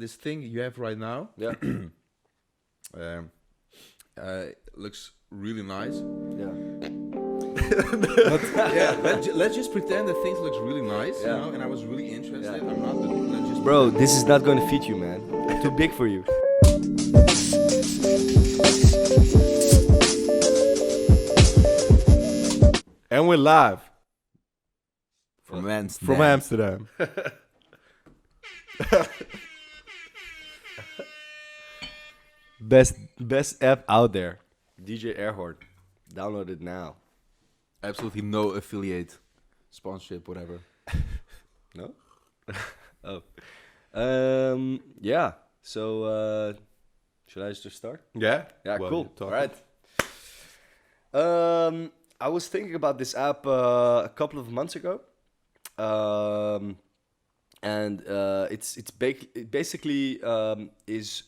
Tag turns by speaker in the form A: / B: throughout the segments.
A: this thing you have right now.
B: Yeah.
A: Looks really nice.
B: Yeah.
A: Let's just pretend that things looks really nice,
B: Yeah.
A: you know. And I was really interested.
B: Yeah.
A: I'm not. But let's just.
B: Bro, this is not going to fit you, man. Too big for you.
C: And we're live
A: From Amsterdam.
C: from Amsterdam.
B: Best app out there. DJ Airhorn. Download it now.
A: Absolutely no affiliate, sponsorship, whatever.
B: No? Oh. Yeah. So, should I just start?
C: Yeah?
B: Yeah,
C: Well,
B: cool.
C: you're talking.
B: All right. I was thinking about this app a couple of months ago. And it basically is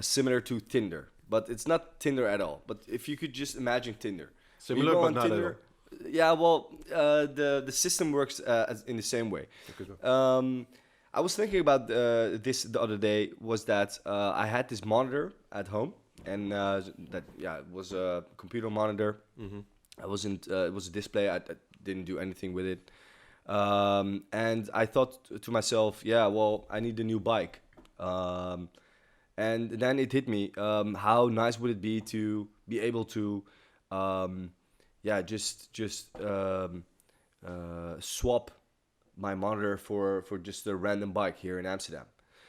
B: similar to Tinder, but it's not Tinder at all. But if you could just imagine Tinder.
C: Similar,
B: You go
C: but
B: on
C: not at
B: Tinder. Yeah, well, the system works in the same way.
C: Okay.
B: I was thinking about this the other day. Was that I had this monitor at home, and it was a computer monitor.
C: Mm-hmm.
B: I wasn't. It was a display. I didn't do anything with it, and I thought to myself, yeah, well, I need a new bike. And then it hit me. How nice would it be to be able to, swap my monitor for just a random bike here in Amsterdam.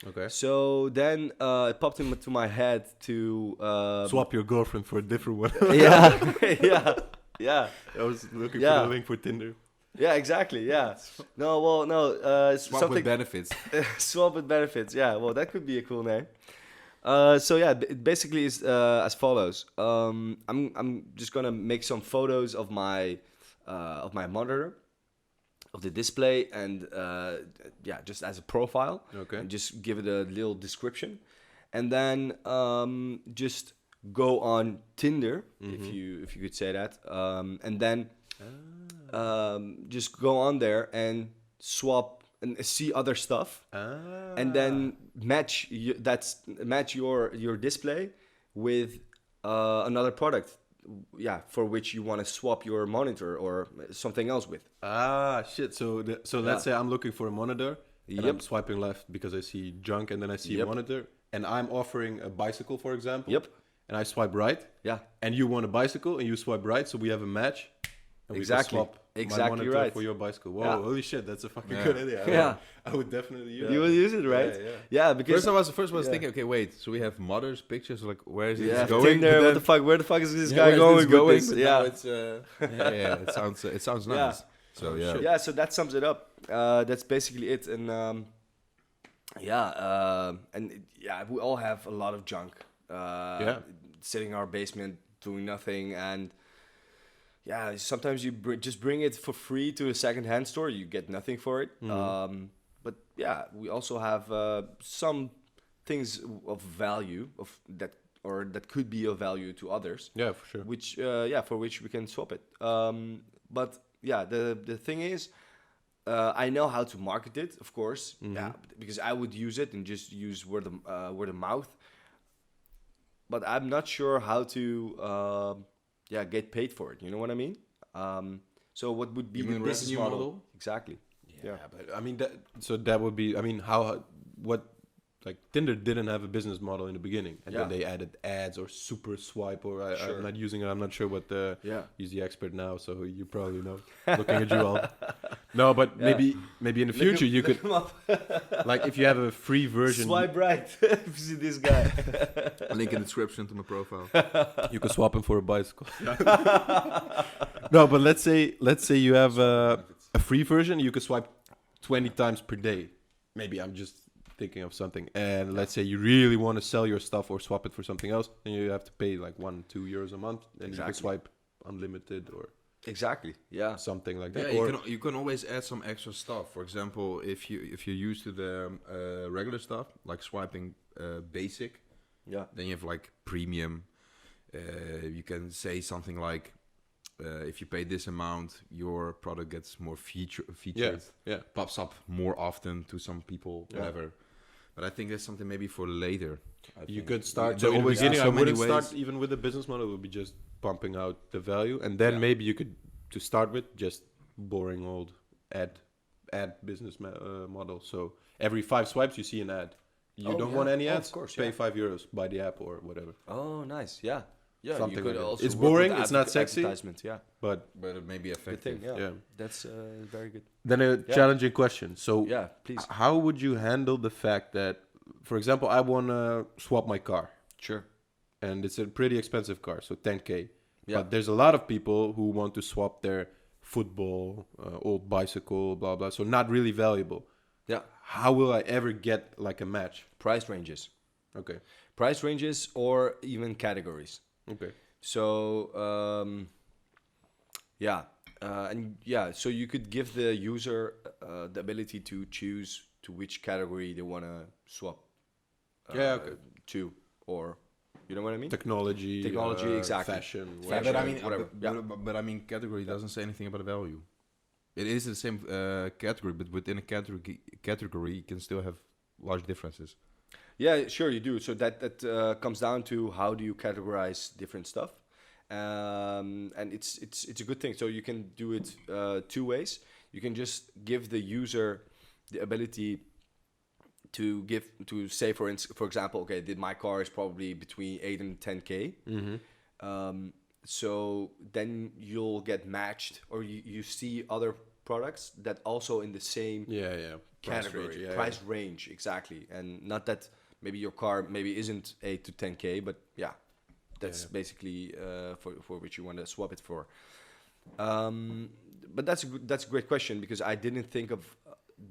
C: Okay.
B: So then it popped into my head to
C: Swap your girlfriend for a different one.
B: yeah.
C: I was looking
B: Yeah.
C: for the link for Tinder.
B: Yeah, exactly. Yeah. It's
A: Swap
B: something
A: with benefits.
B: swap with benefits. Yeah. Well, that could be a cool name. So yeah, it basically is as follows. I'm just gonna make some photos of my monitor, of the display, and just as a profile.
C: Okay.
B: And just give it a little description, and then just go on Tinder, if you could say that, and then just go on there and swap and see other stuff, and then match your display with another product, for which you want to swap your monitor or something else with.
C: Shit. So let's say I'm looking for a monitor, and
B: Yep.
C: I'm swiping left because I see junk, and then I see a
B: Yep.
C: monitor, and I'm offering a bicycle, for example.
B: Yep.
C: And I swipe right,
B: Yeah.
C: and you want a bicycle, and you swipe right, so we have a match. And
B: Exactly.
C: We can swap my
B: Exactly
C: monitor
B: right.
C: for your bicycle. Whoa,
B: Yeah.
C: holy shit, that's a fucking
A: Yeah.
C: good idea.
B: Yeah.
C: I would definitely use
B: You
C: it.
B: will use it, right?
C: Yeah.
B: Yeah, because
A: First I was
B: Yeah.
A: thinking, okay, wait. So we have mothers, pictures, like where is
B: yeah,
A: this going?
B: Tinder,
A: But
B: what
A: then-
B: the fuck? Where the fuck is this
A: Yeah,
B: guy
A: where is
B: going
A: this
B: with
A: going?
B: this?
A: But
B: Yeah.
A: now it's it sounds
B: Yeah.
A: nice. So
C: Oh,
A: yeah.
C: shit.
B: Yeah, so that sums it up. That's basically it. And we all have a lot of junk sitting in our basement doing nothing. And yeah, sometimes you just bring it for free to a secondhand store. You get nothing for it. But yeah, we also have some things of value that could be of value to others.
C: Yeah, for sure.
B: Which for which we can swap it. But yeah, the thing is, I know how to market it, of course. Yeah, because I would use it and just use word of mouth. But I'm not sure how to get paid for it. You know what I mean? So what would be
A: You
B: the
A: mean
B: business
A: revenue
B: model?
A: model?
B: Exactly.
C: Yeah, but I mean that would be. I mean, like Tinder didn't have a business model in the beginning, and then they added ads or super swipe, or
B: Sure.
C: I'm not using it. I'm not sure what the.
B: Yeah.
C: He's the expert now, so you probably know. Looking at you all. No, but maybe in the future you could, like, if you have a free version,
B: Swipe right. If you see this guy.
A: Link in the description to my profile.
C: you could swap him for a bicycle. No, but let's say you have a free version, you could swipe 20 times per day. Maybe I'm just thinking of something, and let's say you really want to sell your stuff or swap it for something else, then you have to pay like 1-2 euros a month, and you can swipe unlimited or
B: Exactly. Yeah.
C: something like
A: Yeah,
C: that.
A: you can always add some extra stuff. For example, if you're used to the regular stuff like swiping basic,
B: Yeah.
A: then you have like premium. You can say something like, if you pay this amount, your product gets more featured.
C: Yeah.
A: Pops up more often to some people,
C: Yeah.
A: whatever. But I think that's something maybe for later.
C: You could start.
A: There
C: So in the
A: always
C: beginning,
A: are
C: I
A: so many
C: wouldn't start
A: ways.
C: even with the business model. It would be just pumping out the value, and then
A: Yeah.
C: maybe you could, to start with, just boring old ad business model. So every 5 swipes, you see an ad. You
B: Oh,
C: don't
B: yeah.
C: want any
B: Oh,
C: ads?
B: of course,
C: Pay
B: yeah.
C: €5, buy the app or whatever.
B: Oh, nice. Yeah. Yeah.
C: Something
B: you could
C: like that.
B: also
C: It's
B: work with
C: boring, it's not sexy.
B: Advertisement. Yeah.
C: But
A: But it may be
B: Good
A: effective.
B: thing. Yeah.
C: yeah.
B: That's very good.
C: Then a challenging question. So
B: Yeah. Please.
C: how would you handle the fact that, for example, I want to swap my car,
B: Sure.
C: and it's a pretty expensive car, so 10K.
B: Yeah.
C: But there's a lot of people who want to swap their football, old bicycle, blah blah. So not really valuable.
B: Yeah.
C: How will I ever get like a match?
B: Price ranges.
C: Okay.
B: Price ranges or even categories.
C: Okay.
B: So so you could give the user the ability to choose to which category they want to swap to, or you know what I mean?
C: Technology,
B: exactly.
C: fashion,
A: Yeah,
C: whatever.
A: but I mean,
B: whatever.
A: but I mean, category doesn't say anything about value. It is the same category, but within a category, you can still have large differences.
B: Yeah, sure you do. So that comes down to how do you categorize different stuff, and it's a good thing. So you can do it 2 ways. You can just give the user the ability to say for example, okay, my car is probably between 8 and 10K. So then you'll get matched, or you see other products that also in the same
C: Price
B: price range, exactly. And not that maybe your car maybe isn't 8 to 10K, but that's basically for which you want to swap it for. But that's a great question, because I didn't think of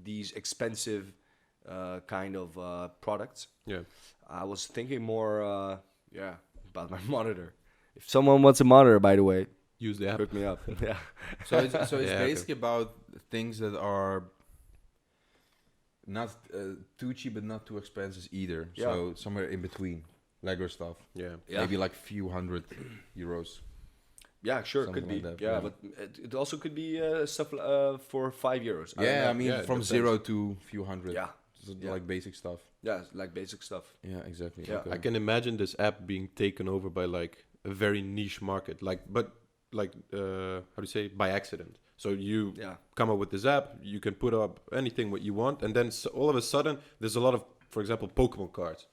B: these expensive kind of products.
C: Yeah.
B: I was thinking more about my monitor. If someone wants a monitor, by the way,
C: Use the app.
B: hook me up. Yeah.
A: So it's
C: Yeah,
A: basically about things that are not too cheap but not too expensive either.
B: Yeah.
A: So somewhere in between, Lego stuff.
C: Yeah.
A: Maybe like few hundred euros.
B: Yeah, sure,
A: Something
B: could be.
A: like that,
B: yeah,
A: yeah.
B: but it also could be stuff for €5.
A: Yeah, I
B: don't know.
A: mean
C: Yeah, it
A: from
C: depends.
A: 0 to few hundred.
B: Yeah,
A: So
B: yeah.
A: like basic stuff.
B: yeah, like basic stuff.
A: Yeah, exactly.
B: Yeah.
A: Okay.
C: I can imagine this app being taken over by like a very niche market, how do you say, by accident. So you
B: Yeah,
C: come up with this app, you can put up anything what you want, and then all of a sudden there's a lot of, for example, Pokemon cards.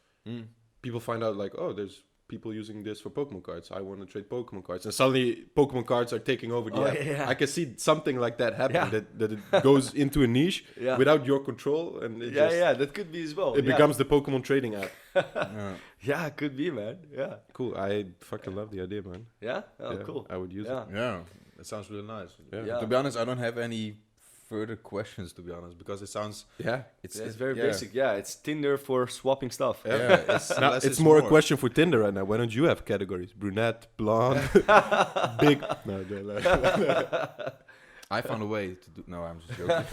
C: People find out like, oh, there's people using this for Pokemon cards. I want to trade Pokemon cards, and suddenly Pokemon cards are taking over the
B: Oh,
C: app.
B: yeah.
C: I can see something like that happen,
B: Yeah.
C: that it goes into a niche
B: Yeah.
C: without your control, and it
B: that could be as well.
C: it becomes the Pokemon trading app.
A: Yeah.
B: Yeah, it could be, man. Yeah,
C: Cool. I fucking love the idea, man.
B: yeah. Oh,
C: Yeah,
B: cool.
C: I would use
B: Yeah.
A: Yeah, that sounds really nice.
C: Yeah.
B: Yeah.
A: To be honest, I don't have any further questions, to be honest, because it sounds
C: it. Yeah.
B: It's very basic. Yeah, it's Tinder for swapping stuff.
A: Yeah, it's,
C: Now,
A: less
C: it's
A: is
C: more a question for Tinder right now. Why don't you have categories? Brunette, blonde, big. No,
A: I found a way to do. No, I'm just joking.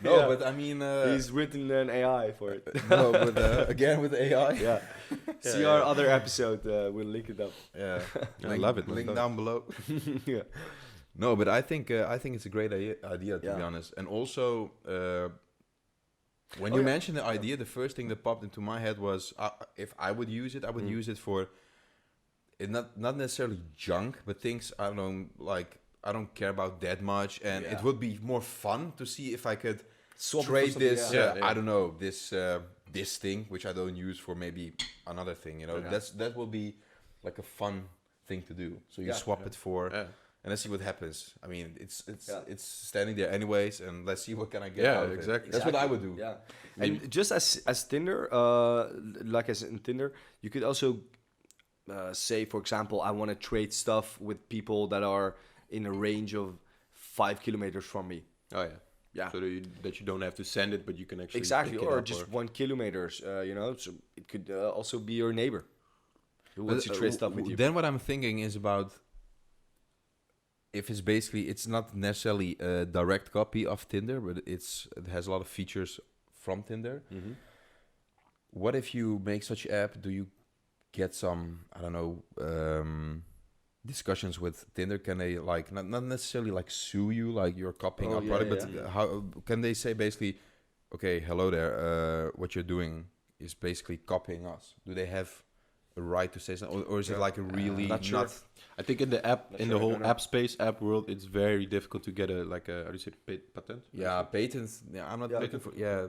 A: No,
B: Yeah.
A: but I mean,
B: He's written an AI for it.
A: no, but again with AI.
B: Yeah. See our other episode. We'll link it up.
A: Yeah,
C: I love it, man.
A: Link
C: Love it.
A: down below.
B: Yeah.
A: No, but I think it's a great idea to
B: Yeah.
A: be honest. And also, when
B: Oh,
A: you
B: yeah.
A: mentioned the idea, the first thing that popped into my head was if I would use it, I would use it for it not necessarily junk, but things I don't care about that much, and
B: Yeah.
A: it would be more fun to see if I could
B: Swap it for
A: trade
B: something,
A: this.
B: yeah.
A: I don't know this thing which I don't use for maybe another thing. You know,
B: Yeah.
A: that will be like a fun thing to do. So you
B: Yeah.
A: swap it for.
C: Yeah.
A: And let's see what happens. I mean,
B: Yeah.
A: it's standing there anyways, and let's see what can I get
C: Yeah,
A: out of it.
C: exactly.
A: That's what I would do.
B: Yeah, and just as Tinder, like as in Tinder, you could also say, for example, I want to trade stuff with people that are in a range of 5 kilometers from me.
C: Oh yeah.
B: Yeah,
C: So that you don't have to send it, but you can actually
B: exactly,
C: pick it
B: or
C: up
B: just 1 kilometers. So it could also be your neighbor who wants to trade stuff with you.
A: Then what I'm thinking is about if it's not necessarily a direct copy of Tinder, but it has a lot of features from Tinder.
B: Mm-hmm.
A: What if you make such app? Do you get some, I don't know, discussions with Tinder? Can they not necessarily like sue you, like you're copying
B: Oh,
A: our
B: yeah,
A: product,
B: yeah,
A: but how can they say basically okay, hello there, what you're doing is basically copying us. Do they have a right to say something, or is it like a really
B: not sure.
C: I think in the app,
B: Not
C: in
B: sure,
C: the
B: I
C: whole
B: don't know.
C: app space, app world, it's very difficult to get a how do you say patent?
A: Yeah, patents. Yeah, I'm not
B: Yeah,
A: looking for. Yeah,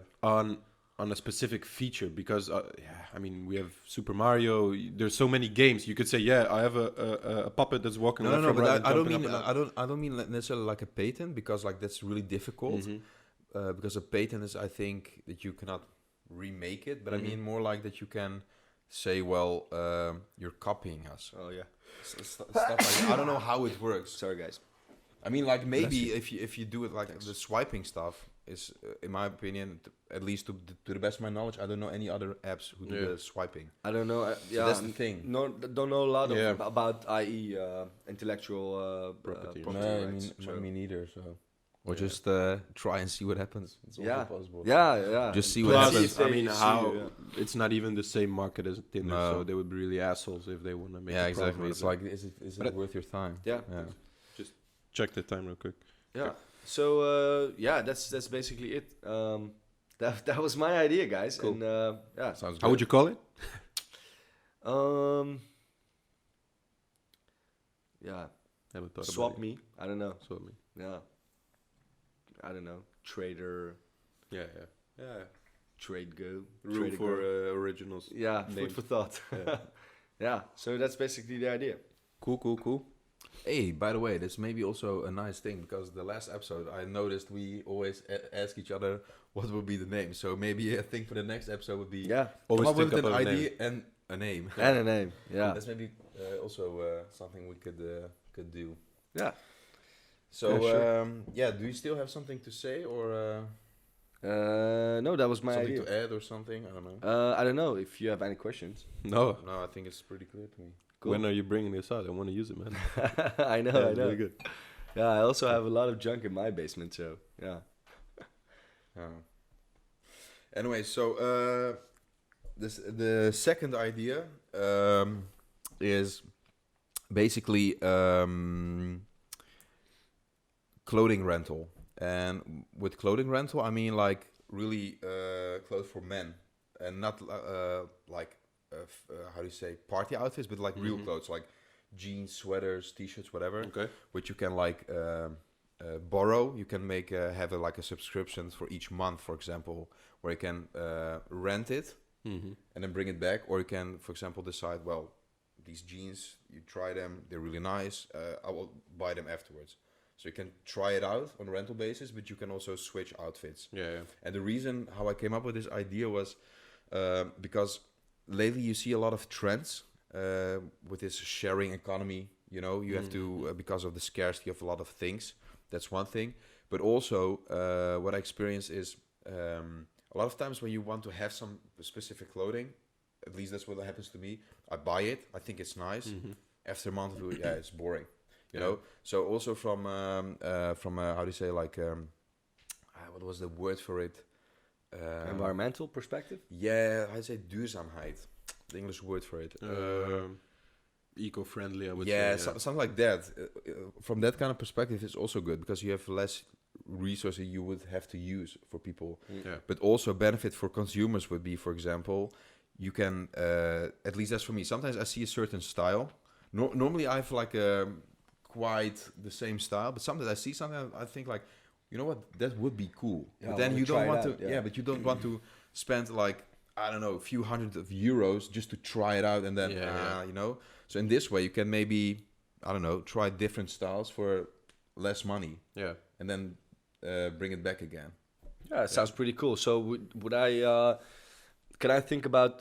C: On a specific feature, because I mean, we have Super Mario. There's so many games. You could say, yeah, I have a puppet that's walking
A: no,
C: left
A: no,
C: and
A: but
C: right and
A: I don't
C: jumping
A: mean
C: up and down.
A: I don't mean necessarily like a patent, because like that's really difficult.
C: Mhm.
A: Because a patent is, I think, that you cannot remake it, but I mean more like that you can say, well, you're copying us.
B: Oh yeah.
A: Stuff like that. I don't know how it works.
B: Sorry guys.
A: I mean, like maybe if you do it like the swiping stuff is, in my opinion, at least to the best of my knowledge, I don't know any other apps who do the swiping.
B: I don't know.
A: So that's the thing.
B: No, don't know a lot
C: Yeah.
B: about i.e. Intellectual
C: Property.
B: property
A: No,
B: rights. So-
A: me neither. So, or
C: Yeah.
A: just try and see what happens. It's also
B: Yeah.
A: possible.
B: Yeah.
A: Just see what
C: Plus,
A: happens.
C: I mean,
B: See
C: how
B: you,
C: it's not even the same market as Tinder,
A: No.
C: so they would be really assholes if they want to make.
A: Yeah,
C: a profit
A: exactly.
C: out
A: It's
C: of it.
A: like, is
C: But
A: it worth your time?
B: Yeah.
C: Check the time real quick.
B: Yeah. So yeah, that's basically it. That was my idea, guys.
C: Cool.
B: And yeah.
A: Sounds good.
C: How would you call it?
B: Yeah.
C: Haven't thought
B: Swap
C: about it.
B: me. I don't know.
C: Swap me.
B: Yeah. I don't know. Trader.
C: Yeah.
B: Trade go.
C: Room
B: Trade
C: for
B: go.
C: originals.
B: Yeah.
C: name.
B: Food for thought.
C: Yeah.
B: Yeah. So that's basically the idea.
C: Cool.
A: Hey, by the way, this may be also a nice thing, because the last episode I noticed we always ask each other what would be the name. So maybe a thing for the next episode would be
B: Yeah.
A: come
C: Always
A: up with
C: think
A: an
C: about a
A: idea and a name.
B: And a name. Yeah.
A: That's maybe also something we could do.
B: Yeah.
A: So
C: Yeah, sure.
A: yeah, do you still have something to say, or
B: No, that was my
A: something
B: idea.
A: to add or something? I don't know.
B: I don't know if you have any questions.
C: No.
A: No, I think it's pretty clear to me.
B: Cool.
C: When are you bringing this out? I want to use it, man.
B: I know.
C: Yeah,
B: I know.
C: really good.
B: Yeah, I also have a lot of junk in my basement, so yeah.
A: Anyway, so the second idea is basically clothing rental. And with clothing rental, I mean like really clothes for men, and not like how do you say, party outfits, but like real clothes, like jeans, sweaters, t-shirts, whatever,
C: Okay.
A: which you can like borrow. You can make have like a subscription for each month, for example, where you can rent it
C: Mm-hmm.
A: and then bring it back, or you can, for example, decide, well, these jeans, you try them, they're really nice, I will buy them afterwards. So you can try it out on a rental basis, but you can also switch outfits.
C: Yeah.
A: And the reason how I came up with this idea was because lately you see a lot of trends with this sharing economy. You know, you have to, because of the scarcity of a lot of things, that's one thing. But also what I experience is a lot of times when you want to have some specific clothing, at least that's what happens to me, I buy it, I think it's nice. After a month or two, yeah, it's boring. You know, so also from how do you say, like what was the word for it?
B: Environmental perspective?
A: Yeah, I say duurzaamheid, the English word for it.
C: Eco-friendly, I would
A: Yeah,
C: say.
A: something like that. From that kind of perspective, it's also good because you have less resources you would have to use for people.
C: Yeah.
A: But also benefit for consumers would be, for example, you can, at least that's for me, sometimes I see a certain style. Normally I have like quite the same style, but sometimes I see something I think like, you know what, that would be cool.
B: Yeah,
A: but
B: I
A: then
B: wanna
A: you don't
B: try
A: want
B: it
A: to,
B: out, yeah.
A: but you don't want to spend like, I don't know, a few hundred of euros just to try it out and then, you know. So in this way, you can maybe, I don't know, try different styles for less money.
C: Yeah.
A: And then bring it back again.
B: Yeah, it sounds pretty cool. So would I, can I think about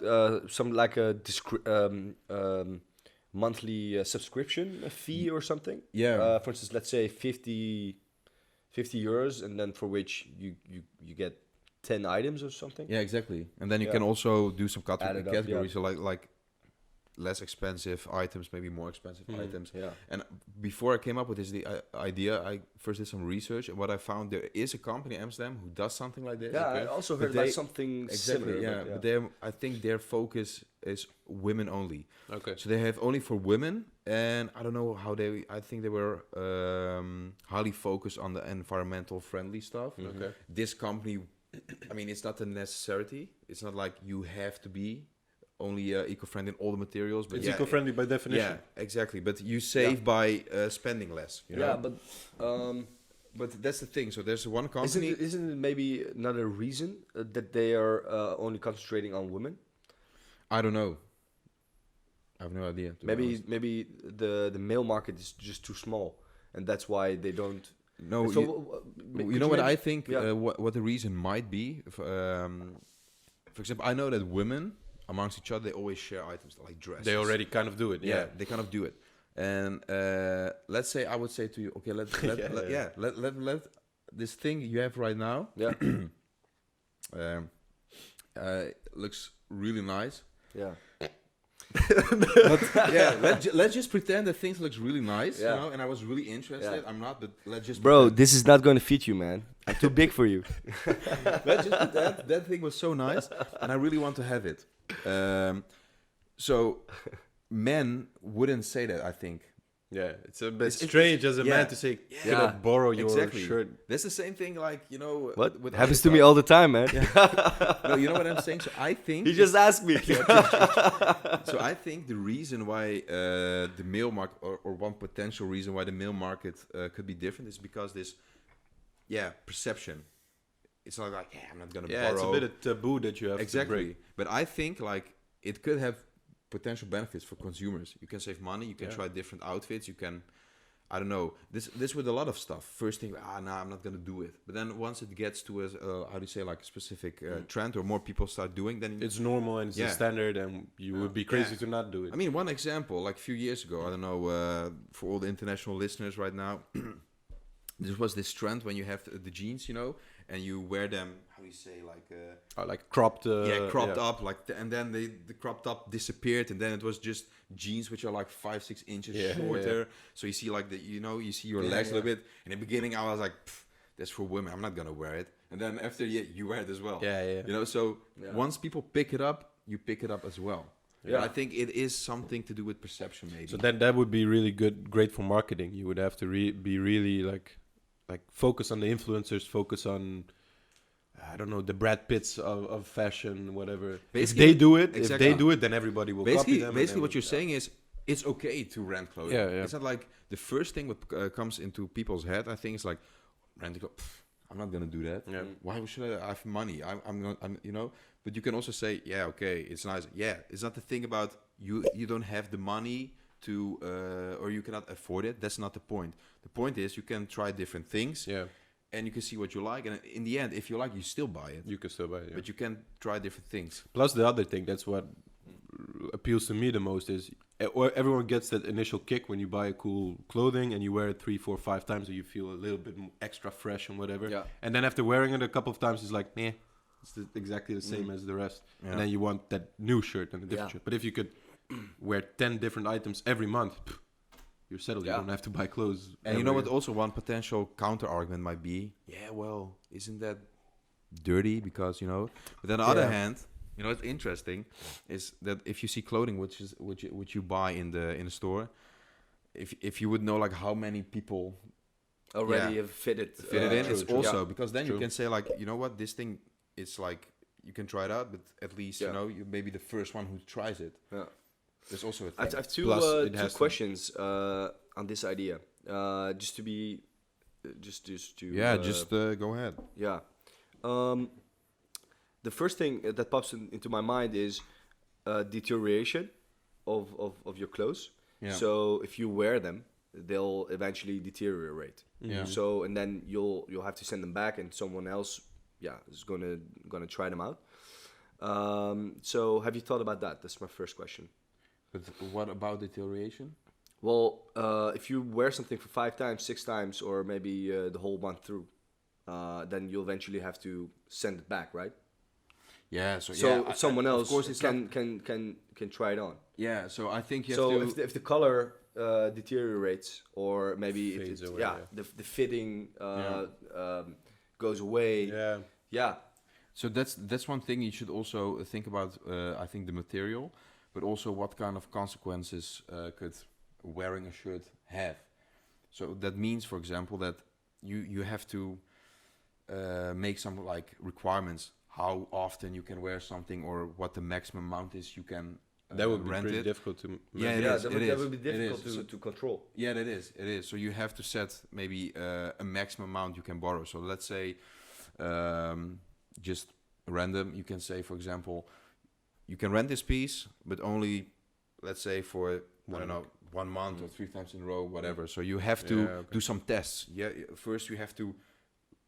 B: some like a monthly subscription fee or something?
A: Yeah.
B: For instance, let's say 50 euros, and then for which you get 10 items or something.
A: Yeah, exactly. And then you
B: Yeah.
A: can also do some
B: Add it up,
A: categories, so like less expensive items, maybe more expensive items.
B: Yeah.
A: And before I came up with this idea, I first did some research, and what I found, there is a company in Amsterdam who does something like this.
B: Yeah, I also
A: But
B: heard about
A: they-
B: something
A: Exactly,
B: similar.
A: yeah. But I think their focus is women only.
C: Okay.
A: So they have only for women, and I don't know how I think they were highly focused on the environmental friendly stuff.
C: Okay.
A: This company I mean, it's not a necessity. It's not like you have to be only eco-friendly in all the materials. But
C: It's eco-friendly by definition.
A: Yeah, exactly. But you save by spending less. You know?
B: Yeah, but
A: But that's the thing. So there's one company.
B: isn't it maybe another reason that they are only concentrating on women?
A: I don't know. I have no idea.
B: Maybe the male market is just too small, and that's why they don't.
A: No,
B: So,
A: you know what I think?
B: Yeah.
A: What the reason might be? For example, I know that women amongst each other they always share items like dresses.
C: They already kind of do it.
A: Yeah, they kind of do it. And let's say I would say to you, okay, let this thing you have right now.
B: Yeah.
A: Looks really nice.
B: Yeah.
A: But yeah, let's just pretend that things looks really nice,
B: Yeah.
A: you know. And I was really interested.
B: Yeah.
A: I'm not, but let's just.
B: Bro,
A: pretend.
B: this is not going to fit you, man. I'm too big for you.
A: Let's just pretend that thing was so nice, and I really want to have it. So men wouldn't say that. I think.
C: Yeah, it's a bit
A: It's-
C: strange as a
A: yeah.
C: man to say, "Can
B: Yeah.
C: I borrow your
A: Exactly.
C: shirt?"
A: That's the same thing, like you know.
B: What?
A: With
B: Happens
A: other
B: to me
A: stuff.
B: all the time, man.
A: No, you know what I'm saying. So I think.
B: He just asked me.
A: So I think the reason why the male market, or one potential reason why the male market could be different, is because this, perception. It's not like, I'm not gonna
C: Yeah,
A: borrow.
C: it's a bit of taboo that you have to
A: Exactly.
C: break.
A: But I think like it could have potential benefits for consumers. You can save money. You can
C: Yeah.
A: try different outfits. You can, I don't know. This with a lot of stuff. First thing, no, I'm not gonna do it. But then once it gets to a how do you say, like a specific trend, or more people start doing, then
C: It's normal and it's
A: Yeah.
C: the standard, and you would be crazy
A: Yeah.
C: to not do it.
A: I mean, one example, like a few years ago, I don't know, for all the international listeners right now, there was this trend when you have the jeans, you know, and you wear them, how do you say, like...
C: like cropped.
A: cropped up, like, and then the cropped up disappeared, and then it was just jeans which are like 5-6 inches shorter. So you see like you see your legs a little bit. In the beginning, I was like, that's for women. I'm not gonna wear it. And then after, you wear it as well.
C: Yeah.
A: You know, so once people pick it up, you pick it up as well.
B: Yeah.
A: I think it is something to do with perception, maybe.
C: So that would be really great for marketing. You would have to be really like focus on the influencers, focus on, I don't know, the Brad Pitts of fashion, whatever.
A: Basically,
C: if they do it,
A: exactly.
C: if they do it, then everybody will copy them.
A: Basically, what you're saying is it's okay to rent clothing.
C: Yeah.
A: It's not like the first thing what comes into people's head. I think is like renting. I'm not gonna do that.
C: Yeah.
A: Why should I have money? I'm you know. But you can also say, okay, it's nice. Yeah, it's not the thing about you don't have the money to or you cannot afford it. That's not the point. The point is you can try different things.
C: Yeah.
A: And you can see what you like, and in the end, if you like, you still buy it.
C: You can still buy it. Yeah.
A: But you can try different things.
C: Plus the other thing, that's what appeals to me the most is everyone gets that initial kick when you buy a cool clothing and you wear it 3, 4, 5 times, and you feel a little bit extra fresh and whatever.
B: Yeah.
C: And then after wearing it a couple of times, it's like, it's exactly the same as the rest.
A: Yeah.
C: And then you want that new shirt and a different shirt. But if you could wear 10 different items every month, you're settled. You don't have to buy clothes.
A: And you know what? Also, one potential counter argument might be, well, isn't that dirty? Because But on the other hand, what's interesting is that if you see clothing which you buy in the store, if you would know like how many people
B: Already have fit it
A: in,
B: true,
A: it's
B: true.
A: also because then you
C: True.
A: can say like, you know what, this thing is like you can try it out, but at least you may be the first one who tries it.
B: Yeah.
A: There's also a
B: I
A: thing.
B: have two
C: Plus, it has to-
B: questions on this idea. Just to
A: Go ahead.
B: Yeah. The first thing that pops into my mind is deterioration of your clothes.
A: Yeah.
B: So if you wear them, they'll eventually deteriorate.
A: Yeah.
B: So and then you'll have to send them back, and someone else, is gonna try them out. So have you thought about that? That's my first question.
A: But what about deterioration?
B: Well, if you wear something for 5 times, 6 times, or maybe the whole month through, then you'll eventually have to send it back, right?
A: Yeah.
B: So
A: yeah,
B: someone
A: of
B: else
A: course it's not-
B: can try it on.
A: Yeah. So I think you
B: So
A: have to.
B: if the color deteriorates, or maybe
C: Fades
B: if
C: away,
B: the fitting goes away, yeah,
A: So that's one thing you should also think about. I think the material, but also what kind of consequences could wearing a shirt have. So that means, for example, that you have to make some like requirements how often you can wear something or what the maximum amount is you can
C: that would be
A: rent
C: pretty
A: it.
C: difficult to
A: Yeah, it
B: Yeah,
A: is.
B: that would be difficult to control.
A: Yeah, that is. It is. So you have to set maybe a maximum amount you can borrow. So let's say, just random. You can say, for example, you can rent this piece, but only, let's say, for I don't know, 1 month or 3 times in a row, whatever. So you have to do some tests. Yeah, first you have to.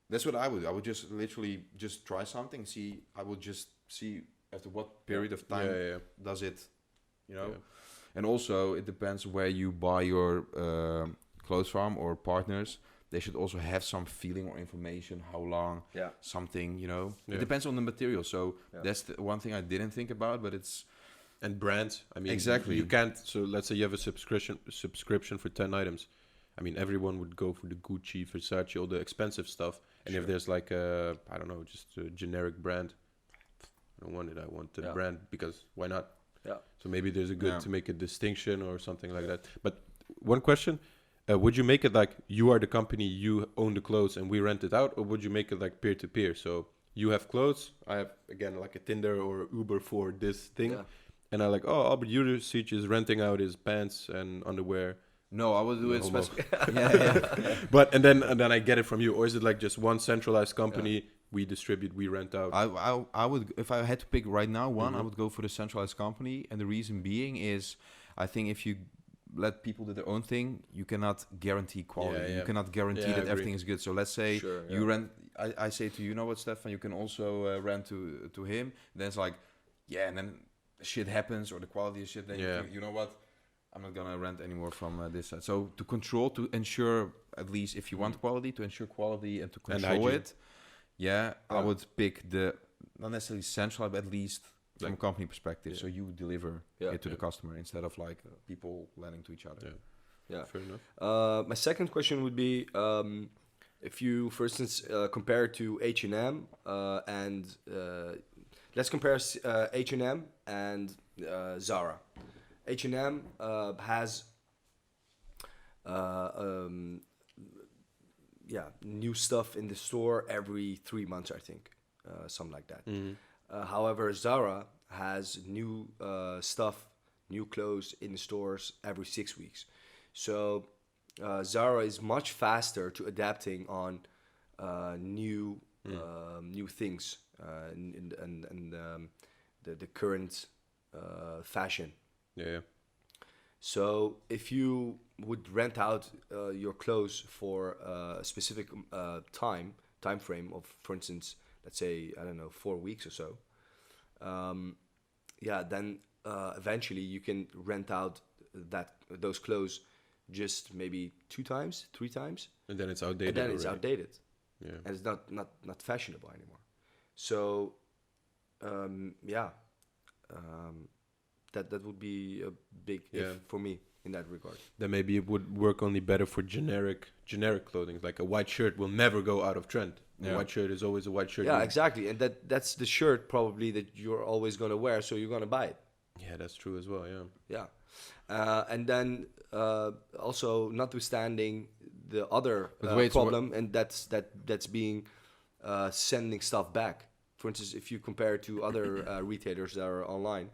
A: That's what I would. I would just literally just try something. See, I would just see after what period of time does it, you know. And also it depends where you buy your clothes from or partners. They should also have some feeling or information how long something, you know. It depends on the material. So that's the one thing I didn't think about, but it's.
C: And brands, I mean,
A: exactly.
C: You can't. So let's say you have a subscription for 10 items. I mean, everyone would go for the Gucci, Versace, all the expensive stuff. And if there's like a, I don't know, just a generic brand, I don't want it. I want the brand because why not?
B: Yeah.
C: So maybe there's a good to make a distinction or something like that. But one question, would you make it like you are the company, you own the clothes and we rent it out? Or would you make it like peer-to-peer? So you have clothes, I have, again, like a Tinder or Uber for this thing. Yeah. And I like, oh, Albert Juricic is renting out his pants and underwear.
A: No, I would do it.
C: But and then I get it from you, or is it like just one centralized company? Yeah. We distribute, we rent out.
A: I would, if I had to pick right now one, I would go for the centralized company, and the reason being is, I think if you let people do their own thing, you cannot guarantee quality. You cannot guarantee that everything is good. So let's say you rent. I say to you, know what, Stefan, you can also rent to him. Then it's like, and then shit happens or the quality is shit. Then you know what. I'm not gonna rent anymore from this side. So to control, to ensure, at least if you want quality, to ensure quality and to control it, I would pick the not necessarily central, but at least from a company perspective. So you deliver it to the customer instead of like people lending to each other.
B: Yeah,
C: fair enough.
B: My second question would be, if you, for instance, compare to H&M and let's compare H&M and Zara. H&M has new stuff in the store every 3 months, I think, something like that. However, Zara has new stuff, new clothes in the stores every 6 weeks. So Zara is much faster to adapting on new things and the current fashion.
C: Yeah.
B: So if you would rent out your clothes for a specific time frame of, for instance, let's say, I don't know, 4 weeks or so, then eventually you can rent out those clothes just maybe 2 times, 3 times,
C: and then it's outdated.
B: Yeah, and it's not fashionable anymore. So that would be a big if for me in that regard.
C: Then maybe it would work only better for generic clothing. Like a white shirt will never go out of trend. A white shirt is always a white shirt.
B: Yeah, exactly. And that's the shirt probably that you're always going to wear, so you're going to buy it.
C: Yeah, that's true as well,
B: Yeah. And then also, notwithstanding the other problem, and that's being sending stuff back. For instance, if you compare it to other retailers that are online,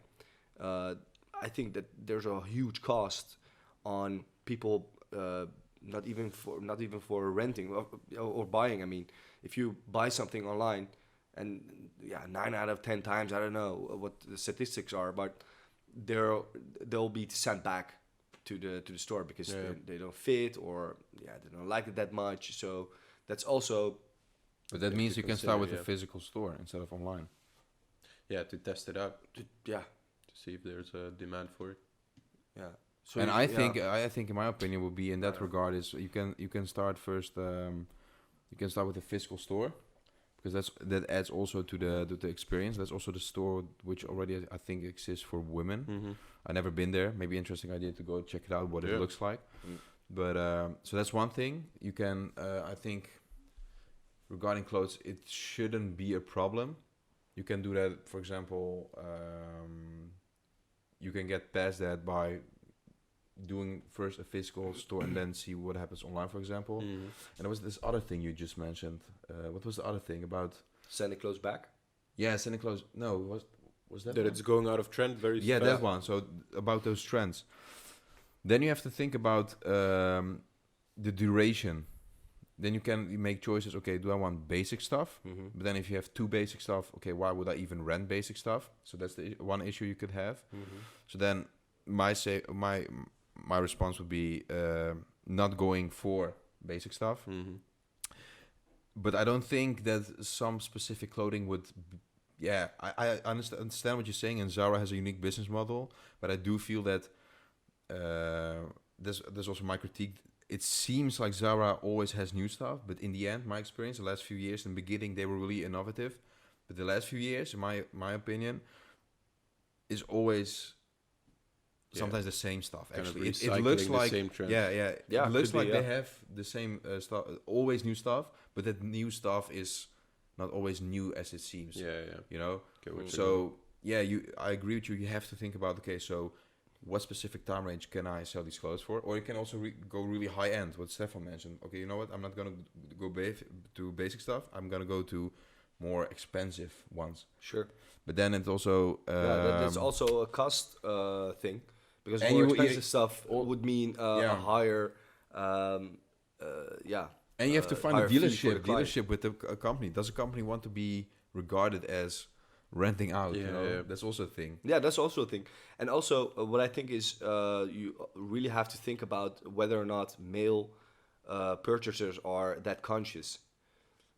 B: I think that there's a huge cost on people, not even for renting or buying. I mean, if you buy something online, and 9 out of 10 times, I don't know what the statistics are, but they'll be sent back to the store because they don't fit, or they don't like it that much. So that's also.
A: But that means you can start with a physical store instead of online.
C: Yeah, to test it out.
B: To
C: see if there's a demand for it.
B: Yeah. So
A: and I think in my opinion would be in that regard is you can start first. You can start with a physical store, because that adds also to the experience. That's also the store which already I think exists for women. I've never been there. Maybe interesting idea to go check it out what it looks like. But so that's one thing. You can I think regarding clothes, it shouldn't be a problem. You can do that, for example. You can get past that by doing first a physical store and then see what happens online, for example. And there was this other thing you just mentioned. What was the other thing about?
B: Sending clothes back.
A: Yeah, sending clothes. No, was that?
C: That
A: one?
C: it's going out of trend very
A: Yeah,
C: fast.
A: that one. So about those trends. Then you have to think about the duration. Then you can make choices. Okay, do I want basic stuff? But then if you have too basic stuff, okay, why would I even rent basic stuff? So that's the one issue you could have. So then my response would be not going for basic stuff. But I don't think that some specific clothing would. I understand what you're saying, and Zara has a unique business model. But I do feel that there's also my critique. It seems like Zara always has new stuff, but in the end, my experience, the last few years, in the beginning, they were really innovative. But the last few years, in my opinion, is always sometimes the same stuff.
C: Kind of
A: Actually, it
C: recycling
A: looks
C: the
A: like
C: same trends.
A: it looks
B: could
A: like
B: be,
A: they have the same stuff, always new stuff. But that new stuff is not always new as it seems. You know. So I agree with you. You have to think about so what specific time range can I sell these clothes for? Or you can also go really high end, what Stefan mentioned. Okay, you know what? I'm not going to go to basic stuff. I'm going to go to more expensive ones.
B: Sure.
A: But then it's also...
B: that's also a cost thing. Because
A: and
B: more
A: you-
B: expensive stuff would mean a higher...
A: and you have to find a
B: higher fee for the client.
A: dealership with a company. Does a company want to be regarded as renting out? That's also a thing.
B: Yeah, that's also a thing. And also, what I think is you really have to think about whether or not male purchasers are that conscious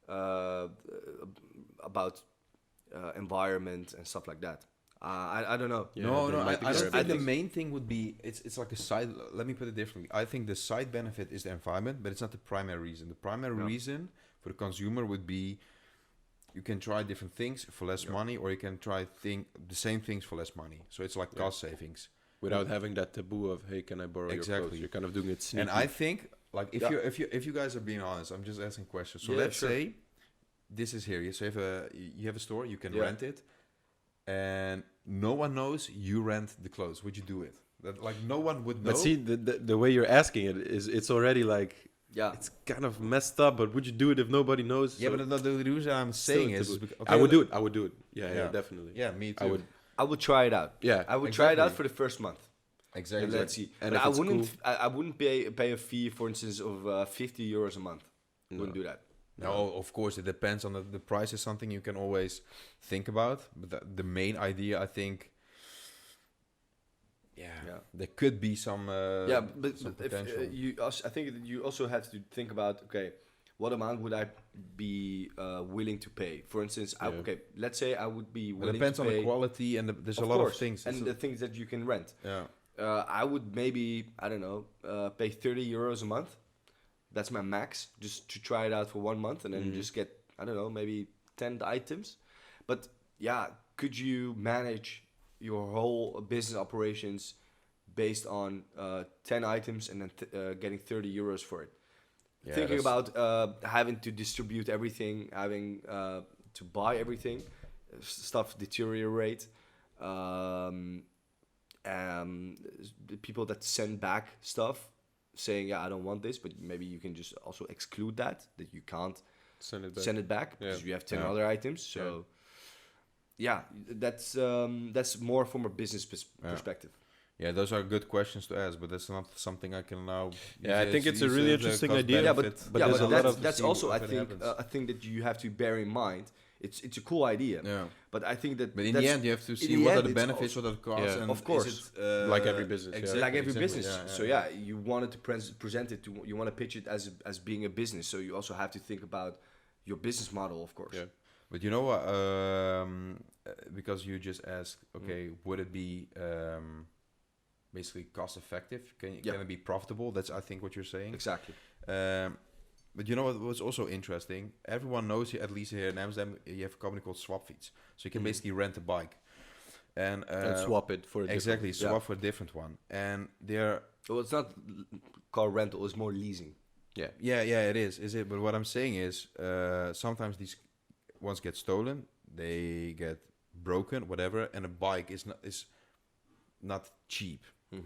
B: about environment and stuff like that. I don't know.
A: I don't think the main thing would be, it's like a side, let me put it differently. I think the side benefit is the environment, but it's not the primary reason. The primary reason for the consumer would be, you can try different things for less money, or you can try the same things for less money. So it's like cost savings
C: without having that taboo of, hey, can I borrow your clothes? You're kind of doing it sneaky.
A: And I think, like, if you guys are being honest, I'm just asking questions. So let's say this is here. So you have a store, you can rent it, and no one knows you rent the clothes. Would you do it? That, like, no one would know.
C: But see, the way you're asking it is, it's already like, it's kind of messed up. But would you do it if nobody knows?
A: Yeah, but the reason I'm saying is,
C: I would do it. I would do it. Yeah, definitely.
A: Yeah, me too.
B: I would try it out.
C: Yeah,
B: I would try it out for the first month.
A: Exactly.
B: And let's see.
C: And
B: but
C: if it's cool.
B: I wouldn't pay a fee, for instance, of €50 a month. Wouldn't do that.
A: No, of course, it depends on the price. Is something you can always think about, but the main idea, I think, there could be some.
B: But
A: some
B: if,
A: potential.
B: I think that you also have to think about, okay, what amount would I be willing to pay? For instance, let's say I would be willing to pay. It depends
A: on the quality, and there's a lot of things.
B: And the things that you can rent.
A: Yeah.
B: I would maybe, I don't know, pay €30 a month. That's my max, just to try it out for 1 month and then just get, I don't know, maybe 10 items. But could you manage your whole business operations based on 10 items and then getting €30 for it? Yeah, thinking about having to distribute everything, having to buy everything, stuff deteriorate. The people that send back stuff saying, I don't want this, but maybe you can just also exclude that you can't send it back because you have 10 other items. So that's more from a business perspective.
A: Yeah, those are good questions to ask, but that's not something I can now.
C: Yeah, I think it's a really interesting idea.
B: Yeah, but that's also, I think, a thing that you have to bear in mind. It's a cool idea. Yeah. But I think that.
A: But in the end, you have to see what are the benefits, what are the costs, and
B: of course,
C: like every business.
B: Exactly, like every business. So you wanted to present it you want to pitch it as being a business. So you also have to think about your business model, of course.
A: Yeah. But you know what? Because you just asked, would it be basically cost effective? Can it be profitable? That's, I think, what you're saying.
B: Exactly.
A: But you know what was also interesting? Everyone knows, at least here in Amsterdam, you have a company called Swapfiets. So you can basically rent a bike. And
C: swap it for a different
A: swap for a different one. And they're...
B: Well, it's not car rental, it's more leasing.
A: Yeah, it is it? But what I'm saying is, sometimes these ones get stolen, they get broken, whatever, and a bike is not cheap.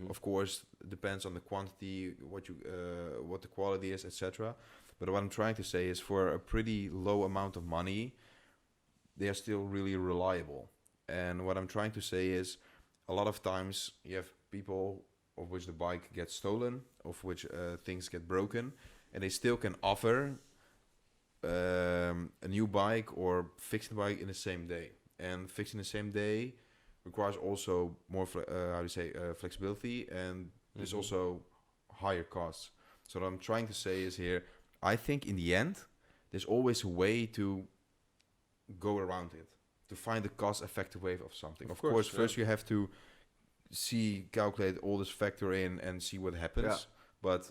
A: Of course, it depends on the quantity, what the quality is, etc. But what I'm trying to say is, for a pretty low amount of money, they are still really reliable. And what I'm trying to say is, a lot of times you have people of which the bike gets stolen, of which things get broken, and they still can offer a new bike or fix the bike in the same day. And fixing the same day requires also more flexibility, and there's also higher costs. So what I'm trying to say is here, I think in the end, there's always a way to go around it, to find the cost-effective way of something. Of course, first you have to calculate all this factor in and see what happens.
B: Yeah.
A: But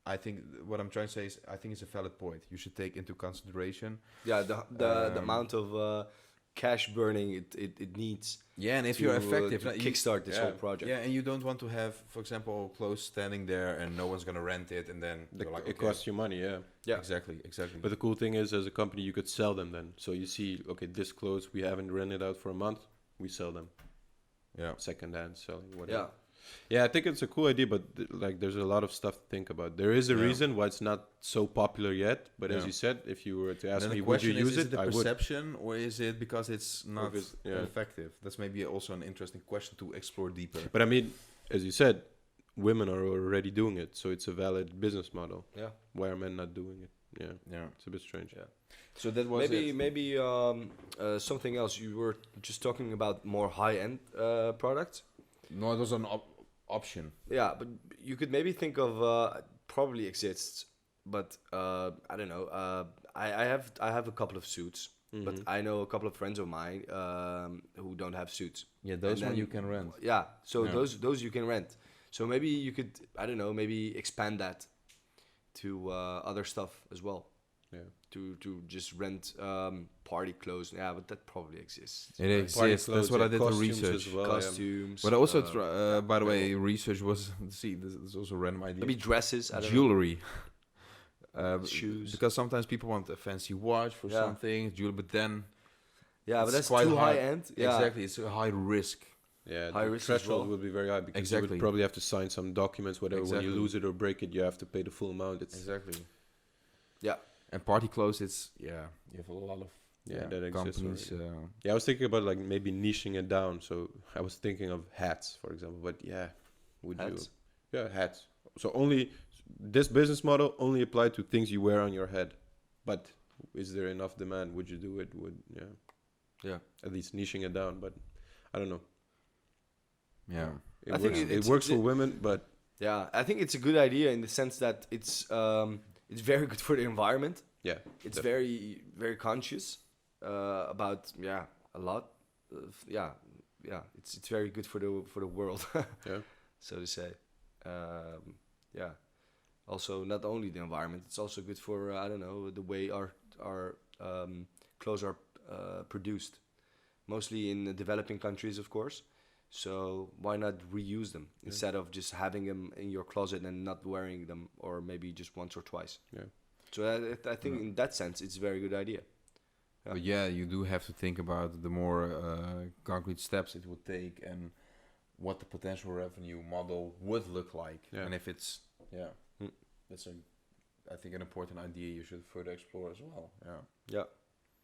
A: I think what I'm trying to say is, I think it's a valid point. You should take into consideration.
B: Yeah, the amount of cash burning it needs.
A: Yeah, and if you're effective,
B: to kickstart this whole project.
A: Yeah, and you don't want to have, for example, clothes standing there and no one's gonna rent it, and then you're like,
C: It costs you money, yeah.
B: Yeah,
A: exactly.
C: But the cool thing is, as a company, you could sell them then. So you see, okay, this clothes we haven't rented out for a month, we sell them.
A: Yeah.
C: Second hand selling, whatever.
B: yeah.
C: Yeah, I think it's a cool idea, but like, there's a lot of stuff to think about. There is a reason why it's not so popular yet, but as you said, if you were to ask me, would you use it?
A: Is it the perception, or is it because it's not
C: yeah.
A: effective? That's maybe also an interesting question to explore deeper.
C: But I mean, as you said, women are already doing it, so it's a valid business model.
B: Yeah.
C: Why are men not doing it? Yeah,
A: Yeah.
C: it's a bit strange.
B: Yeah.
A: So that was
B: maybe something else. You were just talking about more high-end products.
A: No, it was an option.
B: Yeah, but you could maybe think of probably exists, but I don't know. I have a couple of suits, but I know a couple of friends of mine who don't have suits.
A: Yeah, those one you can rent.
B: Yeah, so those you can rent. So maybe you could, I don't know, maybe expand that to other stuff as well.
C: Yeah.
B: To just rent party clothes. Yeah, but that probably exists.
A: It exists. That's what I did the research.
C: As well,
B: Costumes.
A: But also, by the way, research was, see, this is also a random idea.
B: maybe dresses. I don't
A: Jewelry.
B: Shoes.
A: Because sometimes people want a fancy watch for something, jewelry, but then
B: Yeah, but
A: it's
B: that's
A: quite
B: too
A: high.
B: high end. Yeah.
A: Exactly, it's a high risk.
C: Yeah,
B: High
C: the
B: risk as
C: threshold
B: well.
C: would be very high because you
A: Exactly.
C: would probably have to sign some documents, whatever. When
A: Exactly.
C: you lose it or break it, you have to pay the full amount. It's
A: Exactly.
B: Yeah.
A: And party clothes, it's you have a lot of
C: that exists
A: companies.
C: Yeah, I was thinking about like maybe niching it down. So I was thinking of hats, for example. But would
B: Hats?
C: you? Yeah, hats. So only this business model only applied to things you wear on your head. But is there enough demand? Would you do it?
B: Yeah.
C: At least niching it down. But I don't know.
A: Yeah.
C: It
B: I think
C: works,
B: it's-
C: it works for women, but
B: Yeah, I think it's a good idea in the sense that it's very good for the environment.
C: yeah,
B: It's very very conscious about a lot. It's very good for the world.
C: Yeah.
B: So to say. Also, not only the environment, it's also good for I don't know, the way our clothes are produced, mostly in the developing countries, of course. So why not reuse them instead of just having them in your closet and not wearing them, or maybe just once or twice?
C: Yeah.
B: So I think in that sense, it's a very good idea. Yeah.
A: But you do have to think about the more concrete steps it would take and what the potential revenue model would look like.
C: Yeah.
A: And if it's that's I think an important idea you should further explore as well.
B: Yeah.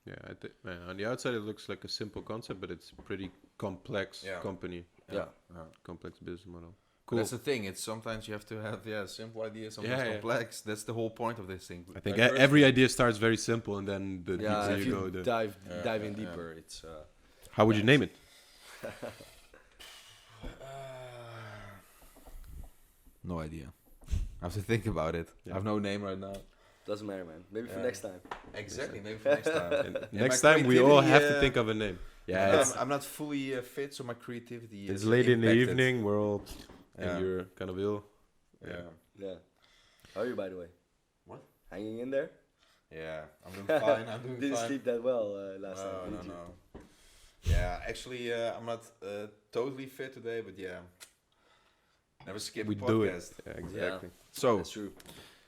C: Yeah, I think on the outside it looks like a simple concept, but it's a pretty complex company.
B: Yeah.
C: Complex business model.
A: Cool.
C: Cool.
A: That's the thing. It's sometimes you have to have simple ideas, sometimes complex. That's the whole point of this thing.
C: I think every idea starts very simple, and then the
B: Yeah,
C: deeper
B: if
C: you
B: you
C: go,
B: dive in deeper, it's
C: how would you name it?
A: No idea. I have to think about it.
C: Yeah.
A: I have no name right now.
B: doesn't matter, man. Maybe for next time.
A: Exactly. Maybe for next time.
C: And
A: Yeah,
C: next
A: my
C: time we all have to
A: creativity,
C: think of a name. Yeah,
A: I'm not fully fit, so my creativity
C: it's
A: is
C: late in the
A: impacted.
C: evening. We're all
A: Yeah.
C: and you're kind of ill.
A: Yeah.
B: Yeah. How are you, by the way?
A: What?
B: Hanging in there?
A: Yeah. I'm doing fine. I'm doing
B: Didn't
A: fine.
B: sleep that well last
A: No,
B: time.
A: no,
B: did you?
A: no. Yeah, actually, I'm not totally fit today, but never skip
C: We
A: a
C: do it.
A: podcast.
C: Yeah, exactly.
A: So,
B: That's true.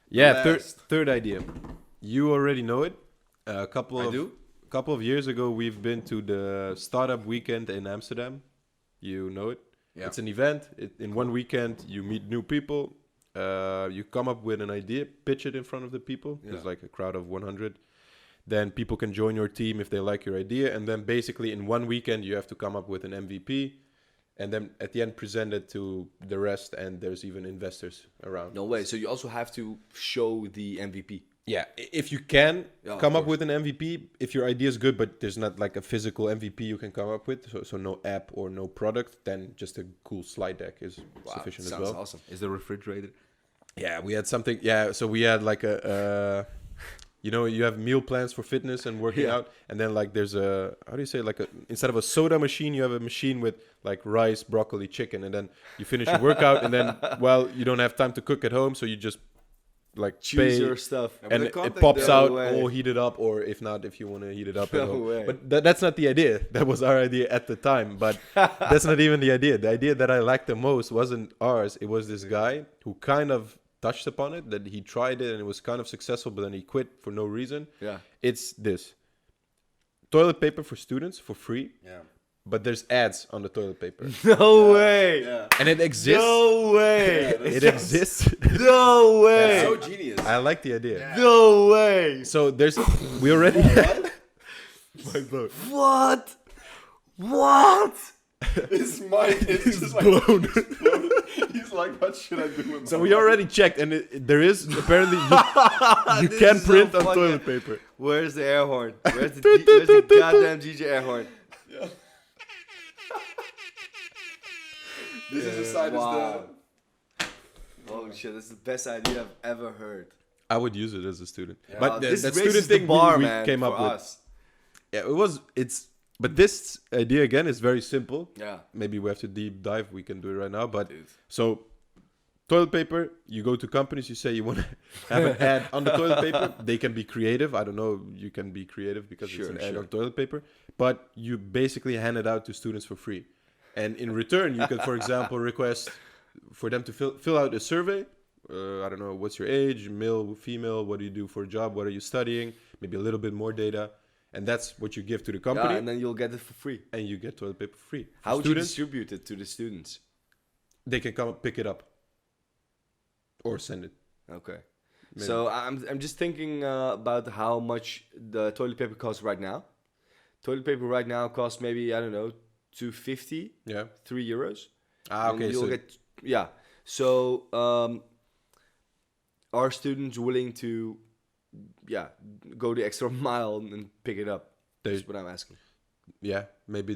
C: Yeah,
A: Last.
C: third idea. You already know it. A couple of years ago, we've been to the startup weekend in Amsterdam. You know it.
A: Yeah.
C: It's an event. In one weekend, you meet new people. You come up with an idea, pitch it in front of the people. There's like a crowd of 100. Then people can join your team if they like your idea. And then basically in one weekend, you have to come up with an MVP. And then at the end, present it to the rest. And there's even investors around.
B: No way. So you also have to show the MVP.
C: Yeah, if you can come up with an MVP, if your idea is good, but there's not like a physical MVP you can come up with, so no app or no product, then just a cool slide deck is sufficient as well.
B: Sounds awesome.
A: Is the refrigerator?
C: Yeah, we had something. Yeah, so we had like you have meal plans for fitness and working out, and then like there's instead of a soda machine, you have a machine with like rice, broccoli, chicken, and then you finish your workout, and then you don't have time to cook at home, so you just like
B: choose your stuff,
C: and it pops out all heated up, or if not, if you want to heat it up at home. But that's not the idea. That was our idea at the time, but that's not even the idea. The idea that I liked the most wasn't ours. It was this guy who kind of touched upon it, that he tried it and it was kind of successful, but then he quit for no reason.
B: Yeah,
C: it's this toilet paper for students for free.
A: Yeah.
C: But there's ads on the toilet paper.
B: No way.
A: Yeah.
C: And it exists.
B: No way.
C: It exists.
B: No way.
A: That's so genius.
C: I like the idea.
A: Yeah.
B: No way.
C: So we already.
B: What? What?
A: His mind is just
C: blown.
A: He's like, what should I do with
C: So we already checked, and there is apparently you
B: This
C: can
B: is so
C: print on
B: funny.
C: toilet paper.
B: Where's the air horn? Where's the goddamn DJ air horn?
A: Yeah. This is the side
B: Wow. Holy shit, that's the best idea I've ever heard.
C: I would use it as a student,
A: Yeah.
C: but
B: This
C: that
B: raises
C: student
B: the
C: thing
B: bar,
C: we
B: man,
C: came
B: for
C: up with.
B: us.
C: Yeah, but this idea again is very simple.
B: Yeah.
C: Maybe we have to deep dive. We can do it right now. But
B: Dude.
C: so toilet paper, you go to companies, you say you want to have an ad on the toilet paper. They can be creative. I don't know. You can be creative because it's an ad on toilet paper. But you basically hand it out to students for free. And in return, you can, for example, request for them to fill out a survey. I don't know, what's your age, male, female, what do you do for a job, what are you studying, maybe a little bit more data. And that's what you give to the company.
B: Yeah, and then you'll get it for free.
C: And you get toilet paper free. For
B: How would you
C: students,
B: distribute it to the students?
C: they can come pick it up. Or send it.
B: Okay.
C: Maybe.
B: So I'm just thinking about how much the toilet paper costs right now. Toilet paper right now costs maybe, I don't know, 2.50,
C: Yeah.
B: €3.
C: Ah,
B: And
C: okay.
B: you'll
C: So
B: get, yeah. So are students willing to, go the extra mile and pick it up? That's what I'm asking.
C: yeah, maybe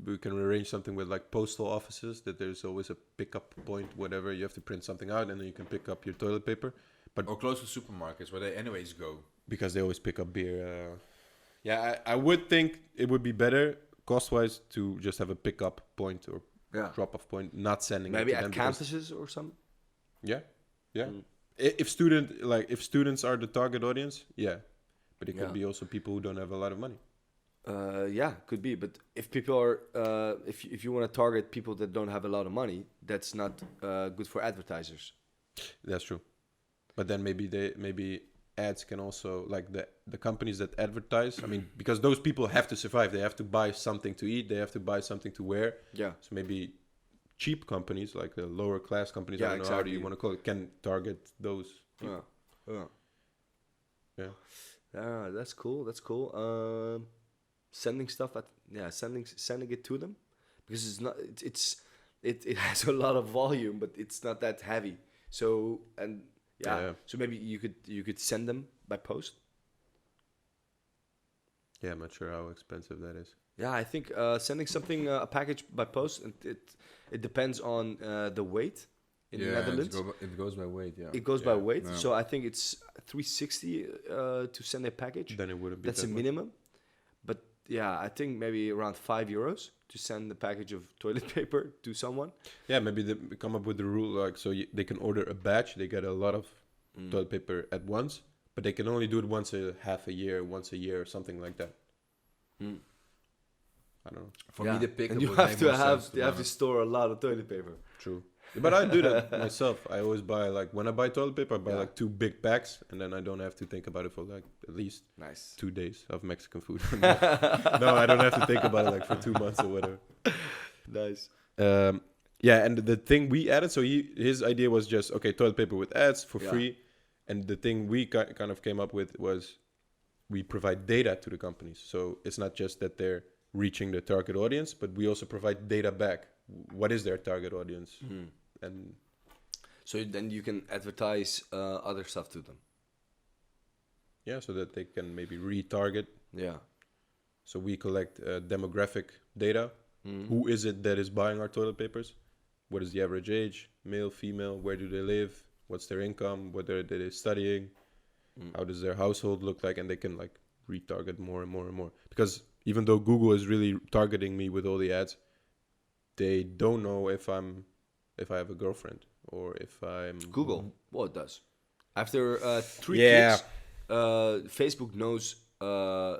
C: we can arrange something with like postal offices, that there's always a pickup point, whatever. You have to print something out and then you can pick up your toilet paper. But
A: Or close to supermarkets where they anyways go.
C: because they always pick up beer. I would think it would be better cost-wise to just have a pickup point or drop-off point, not sending
B: Maybe
C: it to
B: at
C: them because-
B: campuses or something?
C: Yeah.
B: Mm.
C: If students are the target audience, yeah. But it could be also people who don't have a lot of money.
B: Could be. But if people are, if you want to target people that don't have a lot of money, that's not good for advertisers.
C: That's true. But then maybe ads can also, like the companies that advertise, I mean, because those people have to survive. They have to buy something to eat. They have to buy something to wear.
B: Yeah.
C: So maybe cheap companies, like the lower class companies, I don't know, how do you want to call it, can target those people.
B: Yeah, that's cool. That's cool. Sending stuff sending it to them, because it's not. It has a lot of volume, but it's not that heavy. So so maybe you could send them by post.
C: Yeah, I'm not sure how expensive that is.
B: Yeah, I think sending something a package by post, it depends on the weight in the Netherlands.
A: It goes by weight. Yeah,
B: It goes by weight,
A: Yeah.
B: so I think it's 360 to send a package.
C: Then it wouldn't be.
B: That's
C: that
B: a
C: much.
B: minimum. But yeah, I think maybe around €5 to send the package of toilet paper to someone.
C: Yeah, maybe they come up with the rule, like, so they can order a batch. They get a lot of toilet paper at once, but they can only do it once a year, or something like that. I don't know.
A: For me, the pickup
B: and you
A: would
B: have
A: make
B: to
A: more
B: have
A: sense, to
B: you
A: be
B: have to
A: honest.
B: store a lot of toilet paper.
C: True. But I do that myself. I always buy, like, when I buy toilet paper, I buy like 2 big packs, and then I don't have to think about it for like at least
B: Nice.
C: 2 days of Mexican food. No, I don't have to think about it like for 2 months or whatever.
B: Nice.
C: Yeah, and the thing we added, so his idea was just, okay, toilet paper with ads for free. And the thing we kind of came up with was we provide data to the companies. So it's not just that they're reaching their target audience, but we also provide data back. What is their target audience? And
B: so then you can advertise other stuff to them.
C: Yeah, so that they can maybe retarget.
B: Yeah.
C: So we collect demographic data. Who is it that is buying our toilet papers? What is the average age? Male, female? Where do they live? What's their income? What are they studying? How does their household look like? And they can like retarget more and more and more. Because even though Google is really targeting me with all the ads, they don't know if I have a girlfriend or if I'm
B: Google. Well, it does. After 3 clicks, Facebook knows a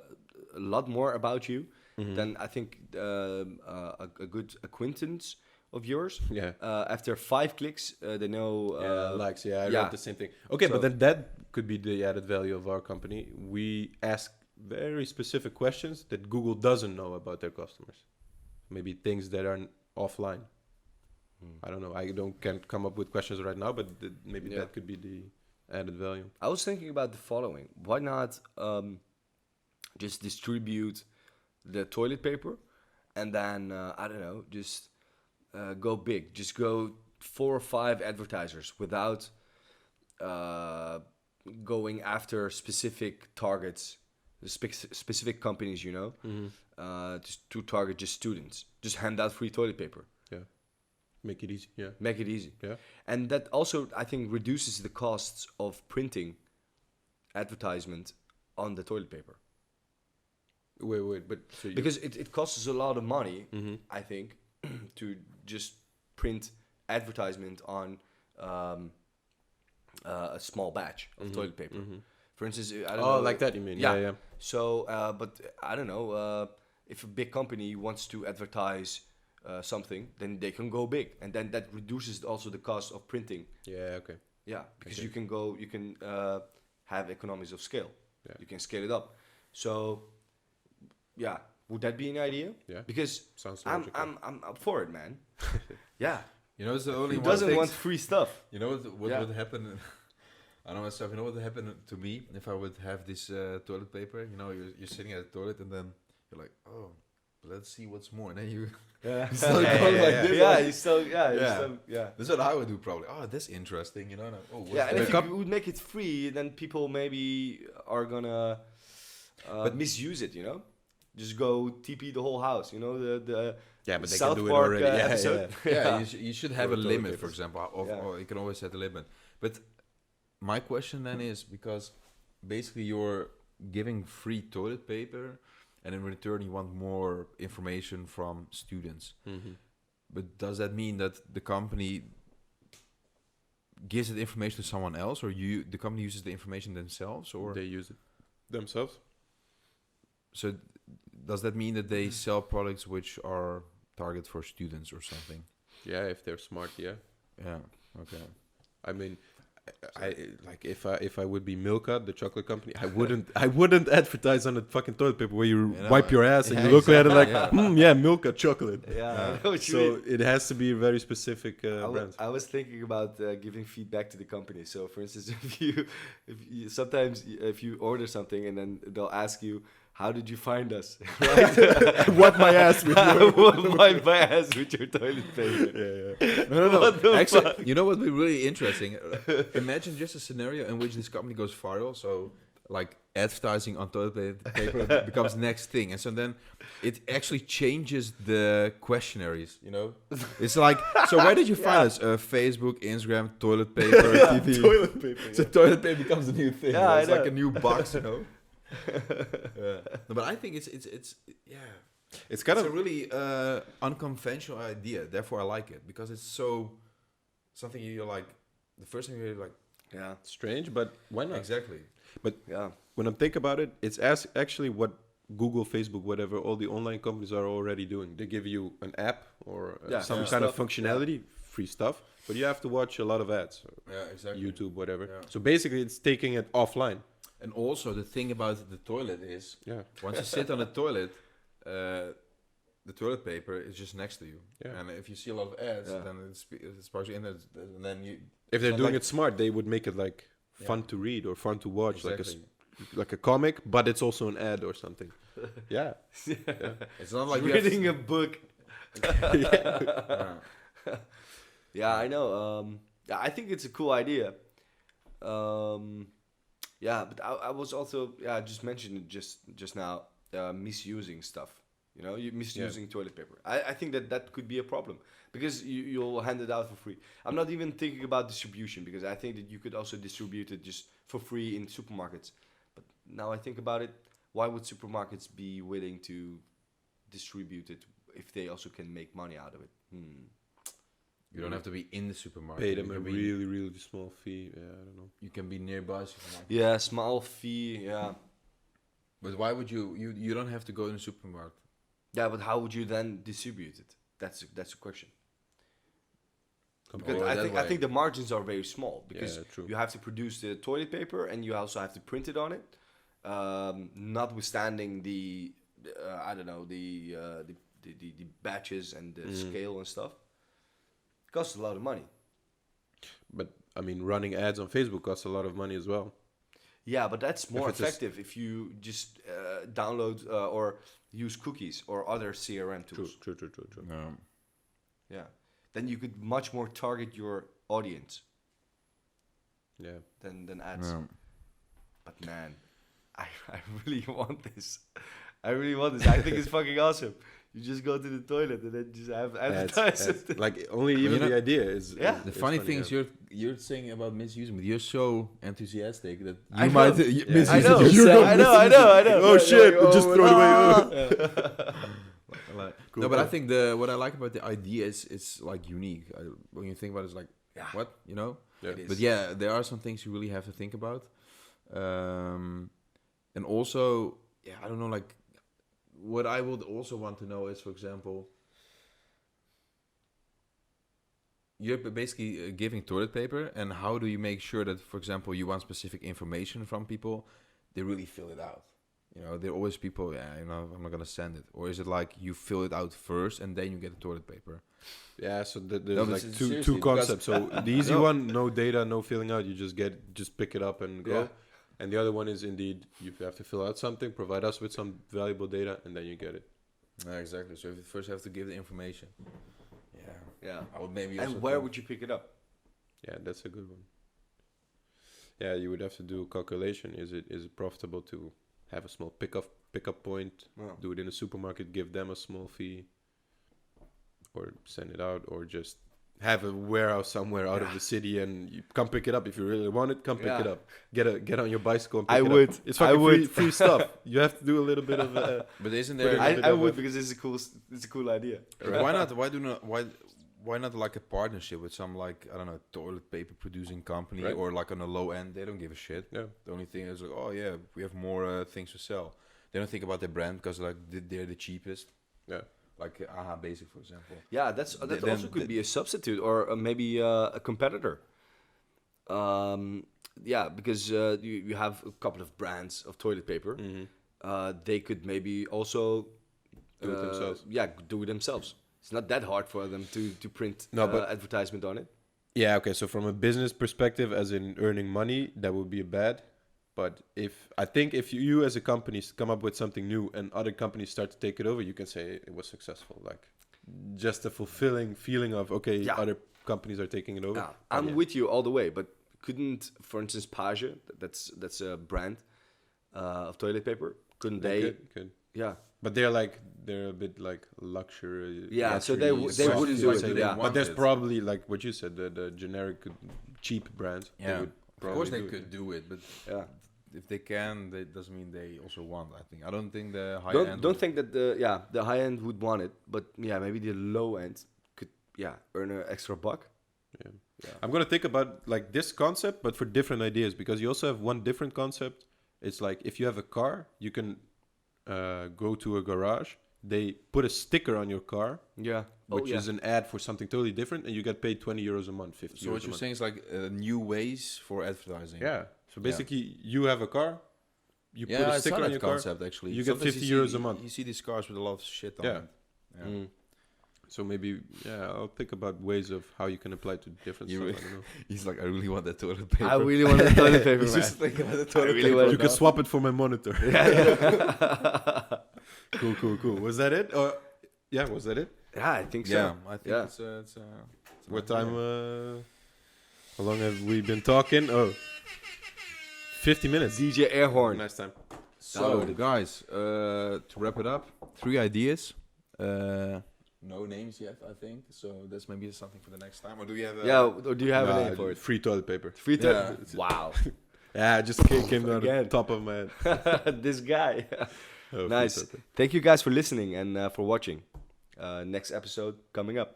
B: lot more about you than I think a good acquaintance of yours.
C: Yeah.
B: After 5 clicks, they know
C: likes. I read the same thing. Okay, so, but then that could be the added value of our company. We ask very specific questions that Google doesn't know about their customers. Maybe things that are offline. I don't know. I can't come up with questions right now, but maybe that could be the added value.
B: I was thinking about the following. Why not just distribute the toilet paper and then, I don't know, just go big. Just go 4 or 5 advertisers without going after specific targets, specific companies, you know, just to target just students. Just hand out free toilet paper.
C: Yeah. Make it easy. Yeah.
B: Make it easy.
C: Yeah.
B: And that also, I think, reduces the costs of printing advertisement on the toilet paper.
C: Wait, but so
B: because it costs us a lot of money, I think, to just print advertisement on a small batch of toilet paper. For instance, I don't know.
C: Oh, like that you mean? Yeah.
B: So, but I don't know. If a big company wants to advertise something, then they can go big, and then that reduces also the cost of printing.
C: Yeah. Okay.
B: Yeah, because you can have economies of scale.
C: Yeah.
B: You can scale it up. So, yeah, would that be an idea?
C: Yeah.
B: Because
C: sounds
B: I'm
C: logical.
B: I'm up for it, man. Yeah.
A: You know, it's the only
B: Who
A: one
B: doesn't
A: things-
B: want free stuff?
A: You know what would happen? I know myself. You know what would happen to me if I would have this toilet paper? You know, you're sitting at the toilet and then you're like, oh, let's see what's more. And then you still go like this.
B: Yeah,
A: like-
B: you still,
A: Yeah. That's what I would do probably. Oh, that's interesting. You know. And oh, what's
B: Yeah, and
A: that?
B: if you would make it free, then people maybe are gonna misuse it. You know, just go TP the whole house. You know, the
C: Yeah, but they
B: South
C: can do
B: Park,
C: it already.
B: episode.
A: Yeah, you should have
C: For
A: a
C: toilet
A: limit, for
C: papers.
A: example, or you can always set a limit. But my question then is, because basically you're giving free toilet paper, and in return you want more information from students. But does that mean that the company gives the information to someone else, or the company uses the information themselves, or
C: They use it themselves.
A: so does that mean that they sell products which are targeted for students or something?
C: Yeah, if they're smart. Yeah.
A: Yeah. Okay.
C: I mean, I like if I would be Milka, the chocolate company, I wouldn't advertise on the fucking toilet paper where you wipe your ass and you look at it like, Milka chocolate.
B: Yeah, I know what you
C: So
B: mean.
C: it has to be a very specific brand.
B: I was thinking about giving feedback to the company. So, for instance, if you sometimes if you order something and then they'll ask you, how did you find us?
C: Wipe my ass with
B: Wipe my ass with your toilet paper.
C: Yeah.
A: No. Actually, you know what would be really interesting? Imagine just a scenario in which this company goes viral. So, like advertising on toilet paper becomes next thing, and so then it actually changes the questionnaires. You know, it's like, so where did you find us? Facebook, Instagram, toilet paper, TV.
C: Toilet paper.
A: So toilet paper becomes a new thing.
B: Yeah,
A: you know?
B: I
A: It's like
B: know.
A: a new box. You know. No, but I think it's
C: It's kind
A: it's
C: of
A: a really unconventional idea. Therefore, I like it because it's so something you're like. The first thing you're like,
B: Yeah,
C: strange, but why not?
A: exactly.
B: yeah.
C: When I think about it, it's actually what Google, Facebook, whatever, all the online companies are already doing. They give you an app or some kind of functionality, free stuff, but you have to watch a lot of ads,
A: Yeah, exactly.
C: YouTube, whatever.
A: Yeah.
C: So basically, it's taking it offline.
A: And also the thing about the toilet is,
C: Yeah.
A: once you sit on the toilet, the toilet paper is just next to you.
C: Yeah.
A: And if you see a lot of ads, then it's partially in it, and then you.
C: If they're
A: not
C: doing
A: like-
C: it smart, they would make it like fun
A: Yeah.
C: to read or fun to watch,
A: Exactly.
C: like a comic, but it's also an ad or something. Yeah.
A: It's not like you have
B: reading
A: to-
B: a book.
A: Yeah.
B: Yeah, I know. Yeah, I think it's a cool idea. Yeah, but I was also just mentioned it just now, misusing stuff. You know, you misusing toilet paper. I think that could be a problem because you'll hand it out for free. I'm not even thinking about distribution because I think that you could also distribute it just for free in supermarkets. But now I think about it, why would supermarkets be willing to distribute it if they also can make money out of it?
A: You don't have to be in the supermarket.
C: Pay them
A: You
C: a
A: can be-
C: really, really small fee. Yeah, I don't know.
A: You can be nearby supermarket.
B: Yeah, small fee. Yeah.
A: But why would you don't have to go in the supermarket.
B: Yeah, but how would you then distribute it? That's a question. Because
A: Oh,
B: I
A: that
B: think I
A: way.
B: think the margins are very small because
C: Yeah, true.
B: you have to produce the toilet paper and you also have to print it on it. Notwithstanding the I don't know the batches and the scale and stuff, it costs a lot of money.
C: But I mean, running ads on Facebook costs a lot of money as well.
B: Yeah, but that's more
C: it's a
B: effective if you just download or use cookies or other CRM tools.
C: True.
A: No.
B: Yeah, then you could much more target your audience
C: Yeah.
B: than ads.
A: No.
B: But man, I really want this. I think it's fucking awesome. You just go to the toilet and then just have advertisement.
C: Like only even
A: know-
C: the idea is.
B: Yeah.
A: The
C: is
A: funny thing
C: yeah.
A: is you're saying about misusing, but you're so enthusiastic that
B: I
A: you
B: know.
A: might
C: Yeah.
A: misuse
B: I know,
A: it yourself.
B: I know.
C: Oh shit! Just throw it away.
A: Like,
C: Cool,
A: no, but I
C: cool.
A: think what I like about the idea is it's like unique. When you think about it, it's like what you know.
C: Yeah.
B: It is.
A: But yeah, there are some things you really have to think about, and also I don't know. Like, what I would also want to know is, for example, you're basically giving toilet paper, and how do you make sure that, for example, you want specific information from people, they really fill it out? You know, there are always people, I'm not gonna send it. Or is it like you fill it out first and then you get the toilet paper?
C: Yeah, so there's
A: No, but
C: like
A: seriously,
C: two
A: because-
C: concepts. So the easy one, no data, no filling out. You just pick it up and go.
A: Yeah.
C: And the other one is indeed you have to fill out something, provide us with some valuable data, and then you get it.
A: Yeah, exactly. So you first have to give the information.
B: Yeah.
A: I would maybe. Also
B: And where would you pick it up?
C: Yeah, that's a good one. Yeah, you would have to do a calculation. Is it profitable to have a small pickup point?
B: Well,
C: Do it in a supermarket, give them a small fee, or send it out, or just have a warehouse somewhere out of the city and you come pick it up if you really want it. Come pick it up. Get on your bicycle and pick
B: I
C: it
B: would.
C: up. It's
B: I
C: fucking
B: would.
C: free stuff. You have to do a little bit of.
A: But isn't
C: Put
A: there?
C: it in
B: I
C: bit of
B: would
C: a-
B: because it's a cool idea.
A: Why not? Why not like a partnership with some like I don't know toilet paper producing company
C: Right.
A: or like on the low end? They don't give a shit.
C: Yeah.
A: The only thing is like, oh yeah, we have more things to sell. They don't think about their brand because like they're the cheapest.
C: Yeah.
A: Like AHA Basic, for example.
B: Yeah, that
A: Then-
B: also could be a substitute or maybe a competitor. Yeah, because you have a couple of brands of toilet paper. They could maybe also
C: Do it themselves.
B: Yeah, do it themselves. It's not that hard for them to print
C: No, but-
B: advertisement on it.
C: Yeah, okay. So from a business perspective, as in earning money, that would be bad. But I think if you as a company come up with something new and other companies start to take it over, you can say it was successful. Like just a fulfilling feeling of
B: Yeah.
C: other companies are taking it over.
B: Yeah, I'm with you all the way. But couldn't, for instance, Page, that's a brand of toilet paper, couldn't they?
C: Could.
B: Yeah.
C: But they're a bit like luxury.
B: Yeah, so
C: luxury
B: they
C: soft
B: wouldn't
C: food,
B: do it,
C: so
B: yeah.
C: they-
A: Want
C: But there's
A: it.
C: probably like what you said, the generic cheap brands. they
A: Yeah.
C: would
A: Of
C: probably
A: course they
C: do it.
A: could do it, but
B: Yeah.
A: if they can, that doesn't mean they also want. I think. I don't think the high end.
B: Don't think that the high end would want it, but yeah, maybe the low end could earn an extra buck.
C: Yeah. I'm gonna think about like this concept, but for different ideas, because you also have one different concept. It's like if you have a car, you can go to a garage. They put a sticker on your car,
B: Yeah.
C: which is an ad for something totally different, and you get paid 20 euros a month, 50
A: So
C: euros
A: what
C: a
A: you're
C: month.
A: saying is like new ways for advertising.
C: Yeah. So basically, you have a car, you put a
A: it's
C: sticker
A: not
C: on
A: that
C: your car.
A: concept actually.
C: you get
A: Sometimes
C: 50
A: see-
C: euros a month.
A: You see these cars with a lot of shit on
C: Yeah.
A: it. Yeah.
C: So maybe, I'll think about ways of how you can apply to different
A: You
C: stuff.
A: really-
C: I don't know.
A: He's like, I really want that toilet paper.
B: I really want the toilet paper,
A: He's
B: man.
A: just thinking about the
B: I
A: toilet
B: really
A: paper.
B: want
C: You can
B: it.
C: swap it for my monitor.
B: Yeah.
C: Cool. Was that it? Or was that it?
B: Yeah, I think so.
A: Yeah, I think
B: Yeah.
A: it's
C: What time? How long have we been talking? 50 minutes.
B: DJ Airhorn.
C: Nice time.
A: So, guys, to wrap it up, 3 ideas. No names yet, I think. So that's maybe something for the next time. Or do you have a...
B: Or do you have a name for it?
C: Free toilet paper.
B: Free
A: Yeah.
B: Wow.
C: Yeah, it just came down
B: Again.
C: the top of my head.
B: This guy.
C: Oh,
B: Nice.
C: free toilet paper.
B: Thank you guys for listening and for watching. Next episode coming up.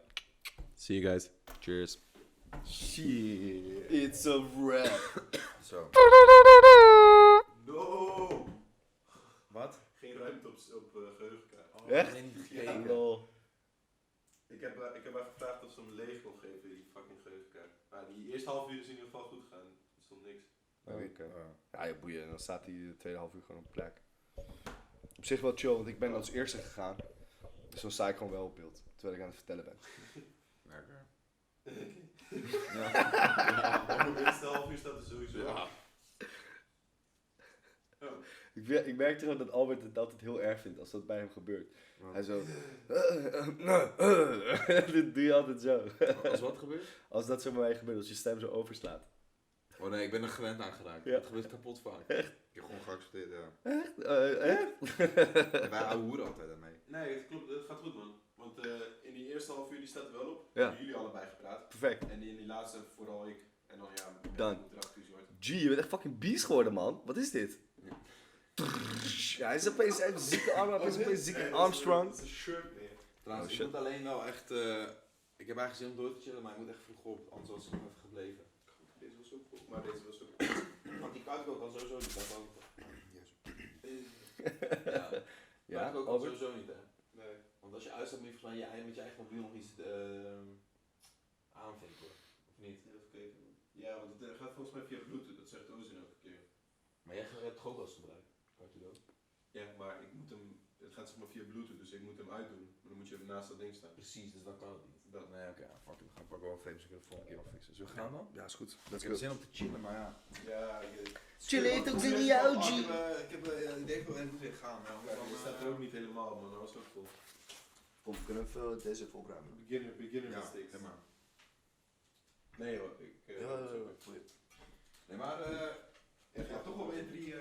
C: See you guys.
B: Cheers.
C: Shit.
B: It's a wrap.
A: So.
C: No.
A: Wat?
C: Geen ruimte op geheugenkaart.
B: Echt?
A: Ja,
B: lol.
C: Ik heb haar gevraagd of ze hem leeg kon geven, die fucking geheugenkaart. Maar die eerste half uur is in ieder geval goed gegaan. Er stond niks.
B: Oké. Ja, boeien. Dan staat hij de tweede half uur gewoon op plek. Op zich wel chill, want ik ben als eerste gegaan. Dus dan sta ik gewoon wel op beeld. Terwijl ik aan het vertellen ben.
A: Lekker.
C: Maar de eerste half uur staat er sowieso.
A: Ja.
B: Ik merk gewoon dat Albert het altijd heel erg vindt als dat bij hem gebeurt. Hij zo... Dit doe je altijd zo.
A: Als wat gebeurt?
B: Als dat zo bij mij gebeurt, als je stem zo overslaat.
A: Oh nee, ik ben er gewend aan geraakt.
B: Ja.
A: Het gebeurt kapot vaak. Ik heb gewoon geaccepteerd, ja.
B: Echt? Echt?
A: En wij ouwehoeren altijd aan mee.
C: Nee, het klopt, het gaat goed man. Want in die eerste half uur die staat er wel op.
B: Ja.
C: Hebben jullie allebei gepraat.
B: Perfect.
C: En in die laatste vooral ik. En dan
B: Dan.
C: moet er acties worden.
B: Gee, je bent echt fucking beast geworden, man. Wat is dit? Ja, hij is opeens een zieke arm, hij is opeens zieke Armstrong.
C: Dat is een shirt meer.
A: Trouwens,
B: Oh,
A: ik
B: shit.
A: moet alleen wel echt... ik heb eigenlijk zin om door te chillen, maar ik moet echt vroeg op. Anders was ik nog even gebleven.
C: Deze was ook goed, maar deze was ook
A: Want die kuit ook al sowieso niet. Dat ook... Yes.
B: Ja,
A: Kuit ook al
B: Albert?
A: sowieso niet, hè.
C: Nee.
A: Want als je uitstapt, moet je volgens mij met je eigen mobiel nog iets aanvinken. Of niet?
C: Even kijken. Ja, want het gaat volgens mij via Bluetooth, dat zegt Ozin elke keer.
A: Maar jij hebt toch ook wel eens gebruikt? Kuit ook?
C: Ja, maar ik moet hem, het gaat zeg maar via Bluetooth, dus ik moet hem uitdoen. Maar dan moet je even naast dat ding staan.
A: Precies, dus dan kan het niet.
C: Dat.
A: Nee, oké, fuck it. We gaan pakken wel frames, ik heb het volgende keer wel fixen. Zullen we gaan dan?
B: Ja, is goed.
A: Ik heb zin om te chillen, maar ja.
C: Ja,
B: Chillen heeft ook zin in jou, G.
A: Ik heb een idee van ik moet weer gaan.
C: die staat er ook niet helemaal, man. Dat was ook vol.
B: Kom, we kunnen even deze even opruimen.
C: Beginner
A: Ja,
C: mistakes.
A: zeg maar.
C: Nee hoor, ik...
A: Nee, maar ik ga toch wel weer 3...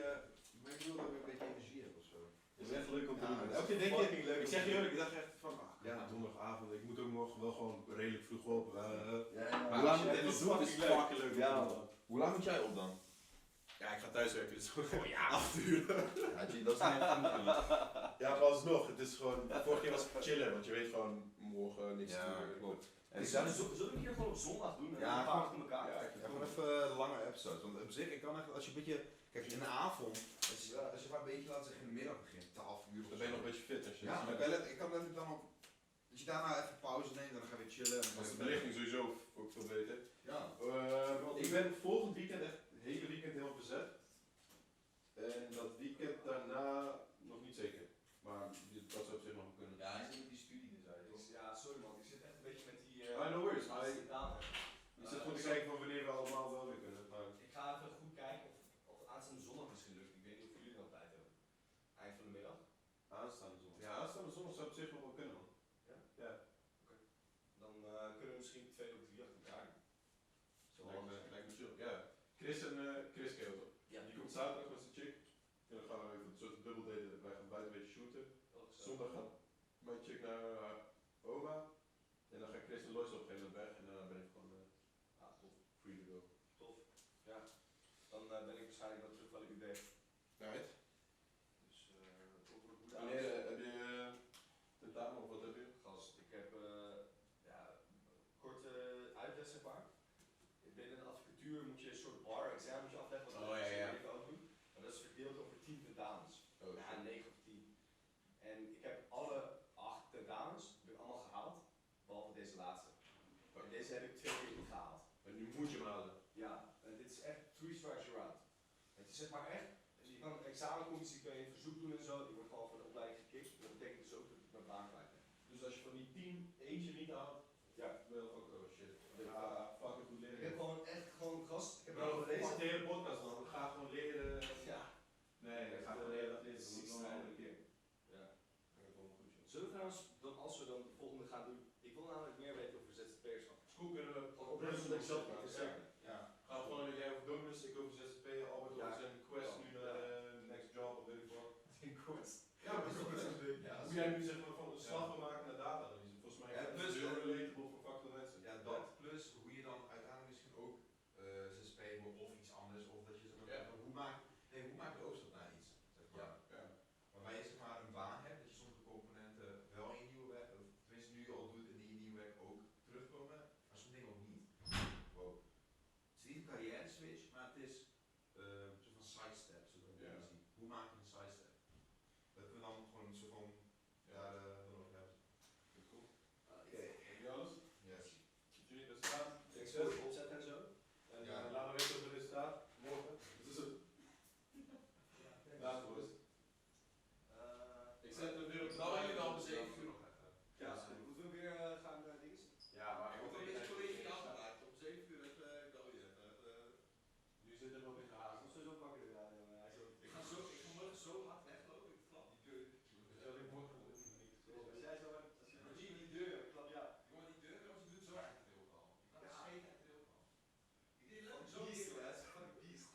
A: maar ik wil dat ik een beetje energie heb of zo.
C: Het is echt leuk om te
A: Ja,
C: doen.
A: het is
C: Elke keer denk
A: fucking leuk
C: je, ik
A: om
C: zeg
A: te
C: je
A: doen.
C: eerlijk, ik dacht echt van,
A: Ja.
C: donderdagavond, ik moet ook morgen wel gewoon redelijk vroeg op.
A: Maar hoe lang moet
C: het
A: je
C: is
A: doen?
C: fucking leuk.
B: Ja,
C: om te
B: man.
C: doen.
A: Hoe lang moet jij op dan?
C: Ja, ik ga thuiswerken, dus gewoon 8 uur.
A: Ja, G, dat is niet echt genoeg.
C: Ja, maar alsnog, het is gewoon, vorige keer was het chillen, want je weet gewoon morgen niks te
A: Ja,
C: doen.
A: klopt. En
B: Zullen we een keer gewoon op zondag doen?
A: Ja,
B: dan
A: gewoon-
B: achter elkaar.
C: Ja,
A: Ja, gewoon even lange episodes. Want op zich, ik kan echt, als je een beetje... Kijk, in de avond, als je maar een beetje, laten zeggen, in de middag begint, 12 uur of
C: Dan ben je
A: zo.
C: nog een beetje fit als je
A: Ja, maar ik kan letterlijk dan ook... Als je daarna even pauze neemt, dan ga je weer chillen. En dan
C: was de belichting sowieso ook veel beter.
A: Ja.
C: Ik ben volgend weekend echt het hele weekend helemaal bezet. En dat weekend daarna nog niet zeker. Maar dat zou op zich nog kunnen.
A: Ja, hij zit met die studie dus eigenlijk.
B: Ja, sorry man, ik zit echt een beetje met die...
C: No worries.
B: Ik
C: Ik zit gewoon te kijken van wanneer we allemaal wel weer kunnen. Maar
B: Ik ga even goed kijken of aanstaande zondag misschien lukt. Ik weet niet of jullie nog tijd hebben. Eind van de middag.
C: aanstaande zondag. Ja, aanstaande zondag zou op zich nog wel kunnen man. Ja.
B: Dan kunnen we misschien 2 of 3 achter elkaar. Zo
C: Lijkt me chill. Ja. Chris ken je toch?
B: Ja.
C: Die komt zaterdag met zijn chick. En dan gaan we even een soort dubbel daten. Wij gaan buiten een beetje shooten. Zondag gaat mijn chick naar haar oma. En dan gaat Chris en Lois op een gegeven moment weg. En dan ben ik gewoon free to go.
B: Tof. Ja. Dan ben ik waarschijnlijk wel terug van het idee.
C: Right.
B: Dus over een goede
C: Wanneer heb je tentamen of wat heb je?
B: Gast, ik heb korte uitleg zeg maar. Binnen een advocatuur moet je een soort bar examen moet je afleggen, wat
C: Oh, ja.
B: ik ook doe. Maar dat is verdeeld over 10 tentamens.
C: Oh,
B: Ja, 9 of 10. En ik heb alle 8 tentamens heb ik allemaal gehaald, behalve deze laatste. En deze heb ik 2 keer niet gehaald.
C: En nu moet je hem halen.
B: Ja, en dit is echt 3 strikes you're out. Het is zeg maar echt, je kan examencommissie kun je een verzoek doen en zo, je wordt gewoon van de opleiding gekikt. Dat betekent dus ook dat ik mijn baan kwijt ben.
C: Dus als zelf niet te zeggen.
A: Ja.
C: Ga gewoon, jij over Dominus, ik over ZZP, Albert Roos en Quest nu naar de next job of weet ik wat.
B: Quest.
C: Ja, maar dat is ook iets. Hoe jij nu zeg maar van een stappen maken naar data-analyse. Volgens mij is het heel relatable voor factor mensen.
A: Ja, dat plus hoe je dan uiteindelijk misschien ook ZZP wordt of iets anders, of dat je zeg maar, hoe maak je de overstap naar iets? Zeg maar. Waarbij je zeg maar een baan hebt, dat je sommige componenten wel in je nieuwe werk, of tenminste nu al doet en die in je nieuwe werk ook terugkomen, maar sommige dingen ook niet. Wow. Het is niet een carrière switch, maar het is een soort van sidestep, zodat je ziet. Hoe maak je een sidestep? Dat we dan gewoon een soort van daar over hebben.
C: Cool.
B: Oké.
C: Heb je alles?
A: Yes.
C: Jullie resultaat?
B: Succes, opzet en zo.
C: En laat me weten op het resultaat. Morgen. Dat is het. Laat het. Ik zet het weer op de
A: Nou, jullie wel om 7 uur nog even.
B: Ja, moeten we weer gaan dingen?
C: Ja, maar
A: Ik
C: ik
A: moet
C: wil
A: een beetje collega
C: afgeleid.
A: afgemaakt. Om 7 uur even bel je.
C: Nu zit er nog in gehaald.
B: Zo wakker inderdaad.
A: Ik ga morgen zo hard weglopen, ik klap die deur.
C: Ik morgen niet.
B: Als jij zo
A: Zie je die deur?
B: klap ja.
A: Jongen, die deur, jongens, die doet zo echt veel van. Ik kan scheten echt veel van. Ik deed leuk zo
B: Beast,
A: hier.
B: hè? Fucking beast.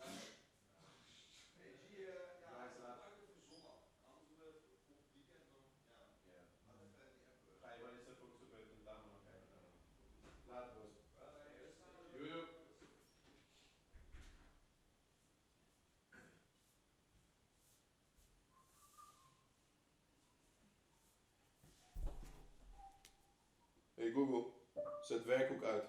A: Nee, zie je, ja, uit voor de zon af. Anders doen we op het weekend dan, ja. Laat even die app.
C: Ga je maar eens even op zoek met een tentamen nog kijken. Later was. Jojo. Hey Google, zet werkhoek uit.